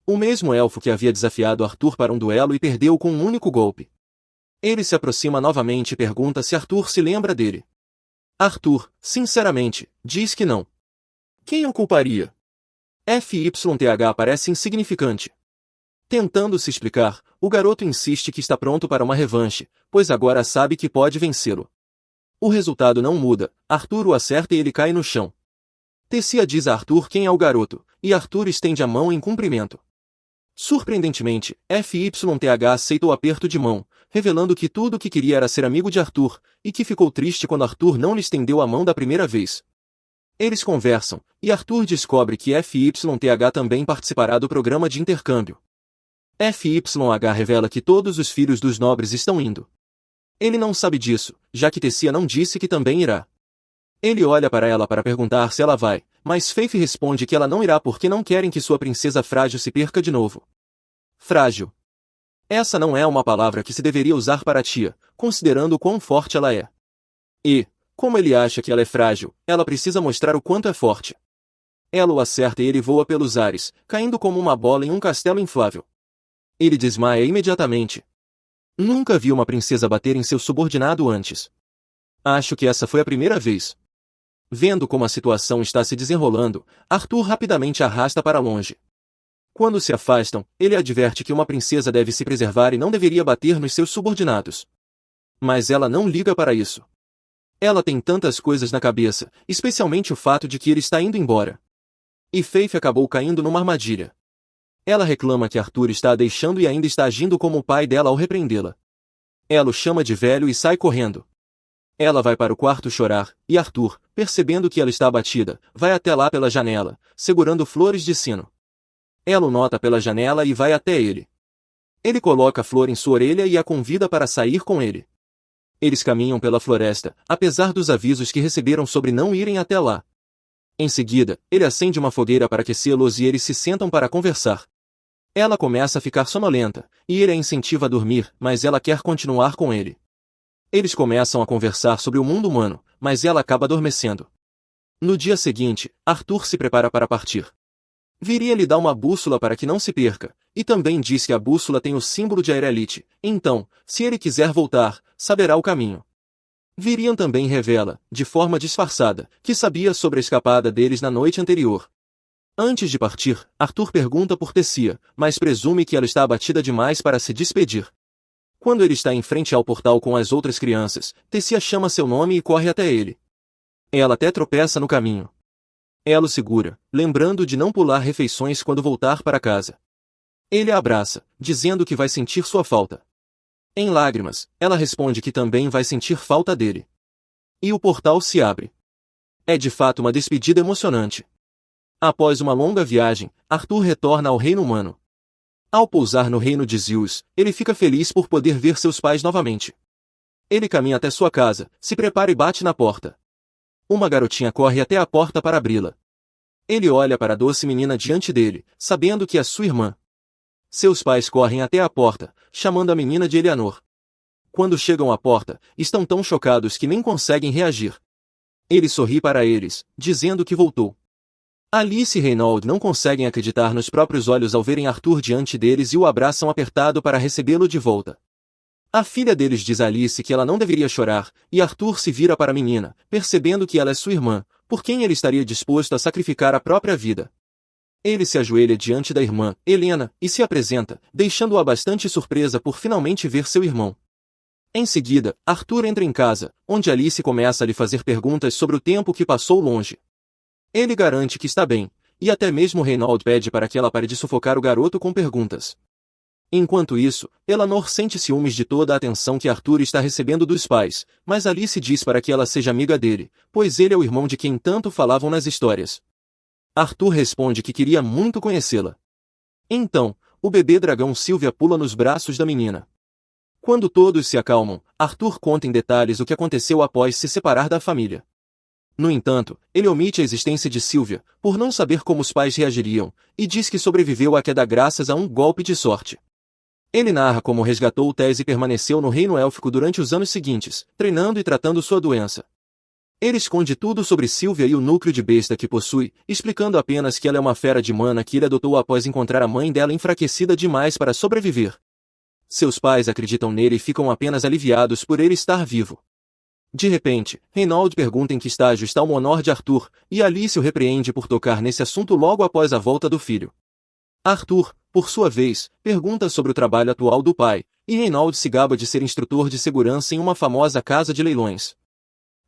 O mesmo elfo que havia desafiado Arthur para um duelo e perdeu com um único golpe. Ele se aproxima novamente e pergunta se Arthur se lembra dele. Arthur, sinceramente, diz que não. Quem o culparia? FYTH parece insignificante. Tentando se explicar, o garoto insiste que está pronto para uma revanche, pois agora sabe que pode vencê-lo. O resultado não muda, Arthur o acerta e ele cai no chão. Tessia diz a Arthur quem é o garoto, e Arthur estende a mão em cumprimento. Surpreendentemente, FYTH aceita o aperto de mão, revelando que tudo o que queria era ser amigo de Arthur, e que ficou triste quando Arthur não lhe estendeu a mão da primeira vez. Eles conversam, e Arthur descobre que FYTH também participará do programa de intercâmbio. FYH revela que todos os filhos dos nobres estão indo. Ele não sabe disso, já que Tessia não disse que também irá. Ele olha para ela para perguntar se ela vai, mas Faith responde que ela não irá porque não querem que sua princesa frágil se perca de novo. Frágil. Essa não é uma palavra que se deveria usar para a tia, considerando o quão forte ela é. E, como ele acha que ela é frágil, ela precisa mostrar o quanto é forte. Ela o acerta e ele voa pelos ares, caindo como uma bola em um castelo inflável. Ele desmaia imediatamente. Nunca vi uma princesa bater em seu subordinado antes. Acho que essa foi a primeira vez. Vendo como a situação está se desenrolando, Arthur rapidamente arrasta para longe. Quando se afastam, ele adverte que uma princesa deve se preservar e não deveria bater nos seus subordinados. Mas ela não liga para isso. Ela tem tantas coisas na cabeça, especialmente o fato de que ele está indo embora. E Faith acabou caindo numa armadilha. Ela reclama que Arthur está a deixando e ainda está agindo como o pai dela ao repreendê-la. Ela o chama de velho e sai correndo. Ela vai para o quarto chorar, e Arthur, percebendo que ela está abatida, vai até lá pela janela, segurando flores de sino. Ela o nota pela janela e vai até ele. Ele coloca a flor em sua orelha e a convida para sair com ele. Eles caminham pela floresta, apesar dos avisos que receberam sobre não irem até lá. Em seguida, ele acende uma fogueira para aquecê-los e eles se sentam para conversar. Ela começa a ficar sonolenta, e ele a incentiva a dormir, mas ela quer continuar com ele. Eles começam a conversar sobre o mundo humano, mas ela acaba adormecendo. No dia seguinte, Arthur se prepara para partir. Viria lhe dar uma bússola para que não se perca, e também diz que a bússola tem o símbolo de Aerelite, então, se ele quiser voltar, saberá o caminho. Virian também revela, de forma disfarçada, que sabia sobre a escapada deles na noite anterior. Antes de partir, Arthur pergunta por Tessia, mas presume que ela está abatida demais para se despedir. Quando ele está em frente ao portal com as outras crianças, Tessia chama seu nome e corre até ele. Ela até tropeça no caminho. Ela o segura, lembrando de não pular refeições quando voltar para casa. Ele a abraça, dizendo que vai sentir sua falta. Em lágrimas, ela responde que também vai sentir falta dele. E o portal se abre. É de fato uma despedida emocionante. Após uma longa viagem, Arthur retorna ao reino humano. Ao pousar no reino de Zeus, ele fica feliz por poder ver seus pais novamente. Ele caminha até sua casa, se prepara e bate na porta. Uma garotinha corre até a porta para abri-la. Ele olha para a doce menina diante dele, sabendo que é sua irmã. Seus pais correm até a porta, chamando a menina de Eleanor. Quando chegam à porta, estão tão chocados que nem conseguem reagir. Ele sorri para eles, dizendo que voltou. Alice e Reynald não conseguem acreditar nos próprios olhos ao verem Arthur diante deles e o abraçam apertado para recebê-lo de volta. A filha deles diz a Alice que ela não deveria chorar, e Arthur se vira para a menina, percebendo que ela é sua irmã, por quem ele estaria disposto a sacrificar a própria vida. Ele se ajoelha diante da irmã, Helena, e se apresenta, deixando-a bastante surpresa por finalmente ver seu irmão. Em seguida, Arthur entra em casa, onde Alice começa a lhe fazer perguntas sobre o tempo que passou longe. Ele garante que está bem, e até mesmo Reynald pede para que ela pare de sufocar o garoto com perguntas. Enquanto isso, Eleanor sente ciúmes de toda a atenção que Arthur está recebendo dos pais, mas Alice diz para que ela seja amiga dele, pois ele é o irmão de quem tanto falavam nas histórias. Arthur responde que queria muito conhecê-la. Então, o bebê dragão Sylvia pula nos braços da menina. Quando todos se acalmam, Arthur conta em detalhes o que aconteceu após se separar da família. No entanto, ele omite a existência de Sylvia, por não saber como os pais reagiriam, e diz que sobreviveu à queda graças a um golpe de sorte. Ele narra como resgatou Tess e permaneceu no reino élfico durante os anos seguintes, treinando e tratando sua doença. Ele esconde tudo sobre Sylvia e o núcleo de besta que possui, explicando apenas que ela é uma fera de mana que ele adotou após encontrar a mãe dela enfraquecida demais para sobreviver. Seus pais acreditam nele e ficam apenas aliviados por ele estar vivo. De repente, Reynald pergunta em que estágio está o Monor de Arthur, e Alice o repreende por tocar nesse assunto logo após a volta do filho. Arthur, por sua vez, pergunta sobre o trabalho atual do pai, e Reynald se gaba de ser instrutor de segurança em uma famosa casa de leilões.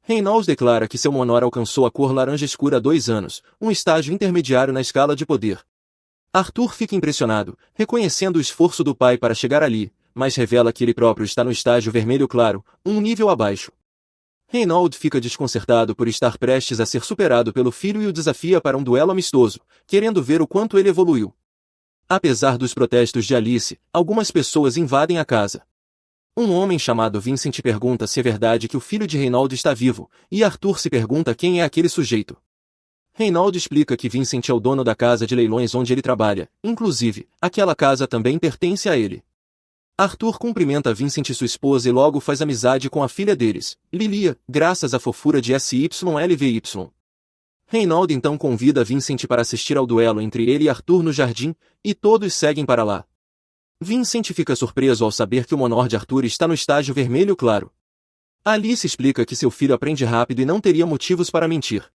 Reynald declara que seu Monor alcançou a cor laranja escura há 2 anos, um estágio intermediário na escala de poder. Arthur fica impressionado, reconhecendo o esforço do pai para chegar ali, mas revela que ele próprio está no estágio vermelho claro, um nível abaixo. Reynald fica desconcertado por estar prestes a ser superado pelo filho e o desafia para um duelo amistoso, querendo ver o quanto ele evoluiu. Apesar dos protestos de Alice, algumas pessoas invadem a casa. Um homem chamado Vincent pergunta se é verdade que o filho de Reynald está vivo, e Arthur se pergunta quem é aquele sujeito. Reynald explica que Vincent é o dono da casa de leilões onde ele trabalha, inclusive, aquela casa também pertence a ele. Arthur cumprimenta Vincent e sua esposa e logo faz amizade com a filha deles, Lilia, graças à fofura de SYLVY. Reynald então convida Vincent para assistir ao duelo entre ele e Arthur no jardim, e todos seguem para lá. Vincent fica surpreso ao saber que o Monor de Arthur está no estágio vermelho claro. Alice explica que seu filho aprende rápido e não teria motivos para mentir.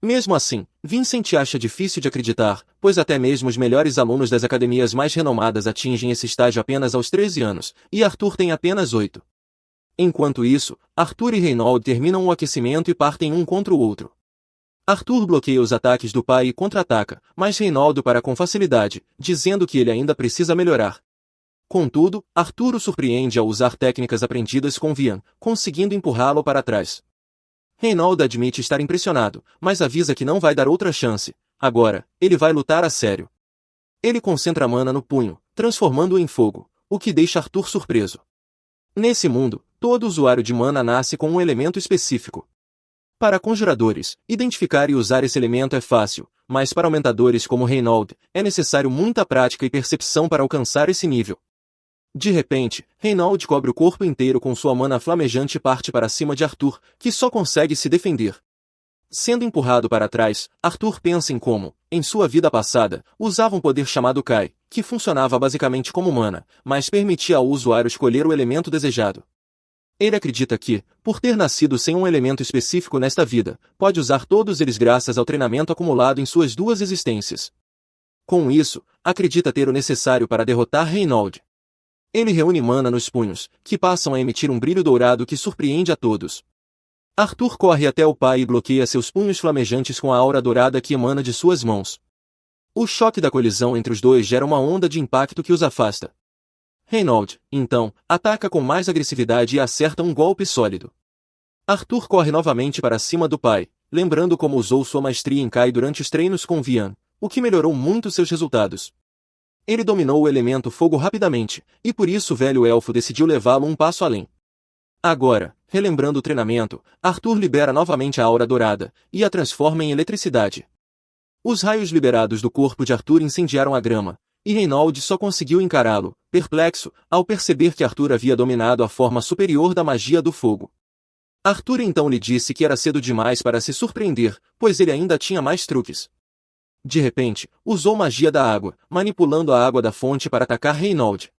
Mesmo assim, Vincent acha difícil de acreditar, pois até mesmo os melhores alunos das academias mais renomadas atingem esse estágio apenas aos 13 anos, e Arthur tem apenas 8. Enquanto isso, Arthur e Reynald terminam o aquecimento e partem um contra o outro. Arthur bloqueia os ataques do pai e contra-ataca, mas Reynald para com facilidade, dizendo que ele ainda precisa melhorar. Contudo, Arthur o surpreende ao usar técnicas aprendidas com Vian, conseguindo empurrá-lo para trás. Reynald admite estar impressionado, mas avisa que não vai dar outra chance. Agora, ele vai lutar a sério. Ele concentra a mana no punho, transformando-o em fogo, o que deixa Arthur surpreso. Nesse mundo, todo usuário de mana nasce com um elemento específico. Para conjuradores, identificar e usar esse elemento é fácil, mas para aumentadores como Reynald, é necessário muita prática e percepção para alcançar esse nível. De repente, Reynald cobre o corpo inteiro com sua mana flamejante e parte para cima de Arthur, que só consegue se defender. Sendo empurrado para trás, Arthur pensa em como, em sua vida passada, usava um poder chamado Kai, que funcionava basicamente como mana, mas permitia ao usuário escolher o elemento desejado. Ele acredita que, por ter nascido sem um elemento específico nesta vida, pode usar todos eles graças ao treinamento acumulado em suas 2 existências. Com isso, acredita ter o necessário para derrotar Reynald. Ele reúne mana nos punhos, que passam a emitir um brilho dourado que surpreende a todos. Arthur corre até o pai e bloqueia seus punhos flamejantes com a aura dourada que emana de suas mãos. O choque da colisão entre os dois gera uma onda de impacto que os afasta. Reynald, então, ataca com mais agressividade e acerta um golpe sólido. Arthur corre novamente para cima do pai, lembrando como usou sua maestria em Kai durante os treinos com Vian, o que melhorou muito seus resultados. Ele dominou o elemento fogo rapidamente, e por isso o velho elfo decidiu levá-lo um passo além. Agora, relembrando o treinamento, Arthur libera novamente a aura dourada, e a transforma em eletricidade. Os raios liberados do corpo de Arthur incendiaram a grama, e Reynald só conseguiu encará-lo, perplexo, ao perceber que Arthur havia dominado a forma superior da magia do fogo. Arthur então lhe disse que era cedo demais para se surpreender, pois ele ainda tinha mais truques. De repente, usou magia da água, manipulando a água da fonte para atacar Reynald.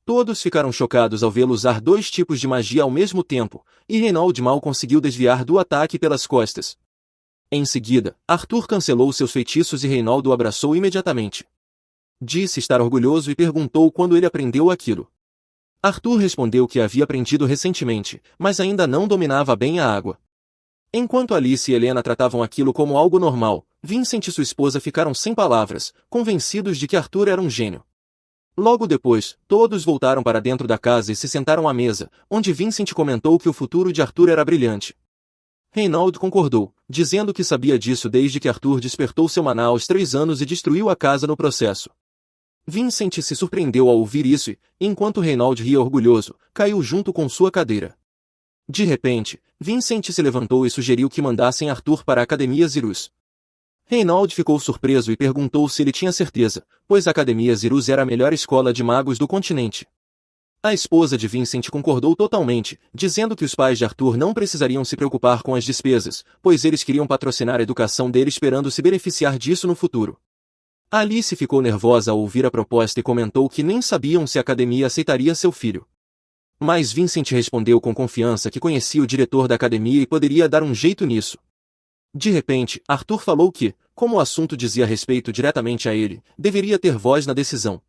Todos ficaram chocados ao vê-lo usar 2 tipos de magia ao mesmo tempo, e Reynald mal conseguiu desviar do ataque pelas costas. Em seguida, Arthur cancelou seus feitiços e Reynald o abraçou imediatamente. Disse estar orgulhoso e perguntou quando ele aprendeu aquilo. Arthur respondeu que havia aprendido recentemente, mas ainda não dominava bem a água. Enquanto Alice e Helena tratavam aquilo como algo normal, Vincent e sua esposa ficaram sem palavras, convencidos de que Arthur era um gênio. Logo depois, todos voltaram para dentro da casa e se sentaram à mesa, onde Vincent comentou que o futuro de Arthur era brilhante. Reynald concordou, dizendo que sabia disso desde que Arthur despertou seu maná aos 3 anos e destruiu a casa no processo. Vincent se surpreendeu ao ouvir isso e, enquanto Reynald ria orgulhoso, caiu junto com sua cadeira. De repente, Vincent se levantou e sugeriu que mandassem Arthur para a Academia Zirus. Reinald ficou surpreso e perguntou se ele tinha certeza, pois a Academia Zirus era a melhor escola de magos do continente. A esposa de Vincent concordou totalmente, dizendo que os pais de Arthur não precisariam se preocupar com as despesas, pois eles queriam patrocinar a educação dele esperando se beneficiar disso no futuro. Alice ficou nervosa ao ouvir a proposta e comentou que nem sabiam se a academia aceitaria seu filho. Mas Vincent respondeu com confiança que conhecia o diretor da academia e poderia dar um jeito nisso. De repente, Arthur falou que, como o assunto dizia respeito diretamente a ele, deveria ter voz na decisão.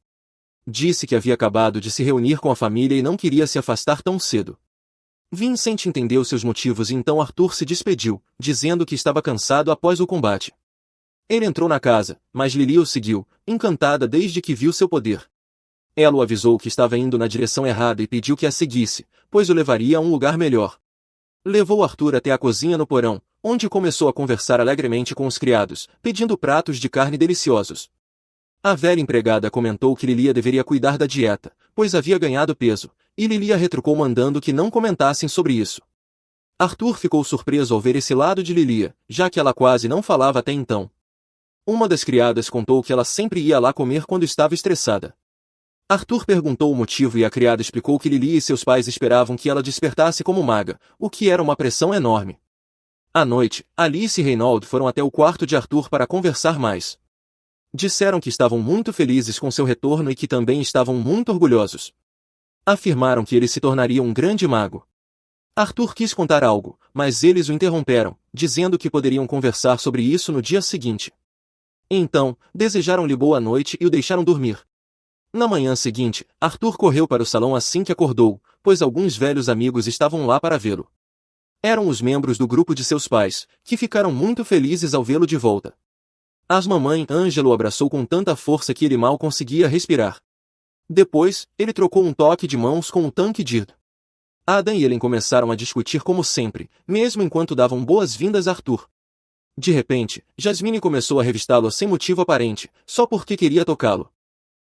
Disse que havia acabado de se reunir com a família e não queria se afastar tão cedo. Vincent entendeu seus motivos e então Arthur se despediu, dizendo que estava cansado após o combate. Ele entrou na casa, mas Lily o seguiu, encantada desde que viu seu poder. Ela o avisou que estava indo na direção errada e pediu que a seguisse, pois o levaria a um lugar melhor. Levou Arthur até a cozinha no porão, onde começou a conversar alegremente com os criados, pedindo pratos de carne deliciosos. A velha empregada comentou que Lilia deveria cuidar da dieta, pois havia ganhado peso, e Lilia retrucou mandando que não comentassem sobre isso. Arthur ficou surpreso ao ver esse lado de Lilia, já que ela quase não falava até então. Uma das criadas contou que ela sempre ia lá comer quando estava estressada. Arthur perguntou o motivo e a criada explicou que Lilia e seus pais esperavam que ela despertasse como maga, o que era uma pressão enorme. À noite, Alice e Reinald foram até o quarto de Arthur para conversar mais. Disseram que estavam muito felizes com seu retorno e que também estavam muito orgulhosos. Afirmaram que ele se tornaria um grande mago. Arthur quis contar algo, mas eles o interromperam, dizendo que poderiam conversar sobre isso no dia seguinte. Então, desejaram-lhe boa noite e o deixaram dormir. Na manhã seguinte, Arthur correu para o salão assim que acordou, pois alguns velhos amigos estavam lá para vê-lo. Eram os membros do grupo de seus pais, que ficaram muito felizes ao vê-lo de volta. A mamãe Angela o abraçou com tanta força que ele mal conseguia respirar. Depois, ele trocou um toque de mãos com o tanque Dirk. Adam e Ellen começaram a discutir como sempre, mesmo enquanto davam boas-vindas a Arthur. De repente, Jasmine começou a revistá-lo sem motivo aparente, só porque queria tocá-lo.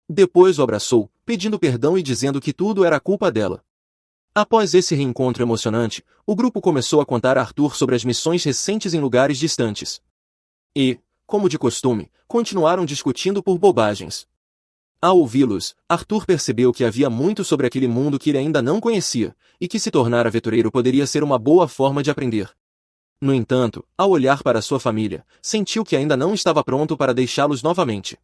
Depois o abraçou, pedindo perdão e dizendo que tudo era culpa dela. Após esse reencontro emocionante, o grupo começou a contar a Arthur sobre as missões recentes em lugares distantes. E, como de costume, continuaram discutindo por bobagens. Ao ouvi-los, Arthur percebeu que havia muito sobre aquele mundo que ele ainda não conhecia, e que se tornar aventureiro poderia ser uma boa forma de aprender. No entanto, ao olhar para sua família, sentiu que ainda não estava pronto para deixá-los novamente.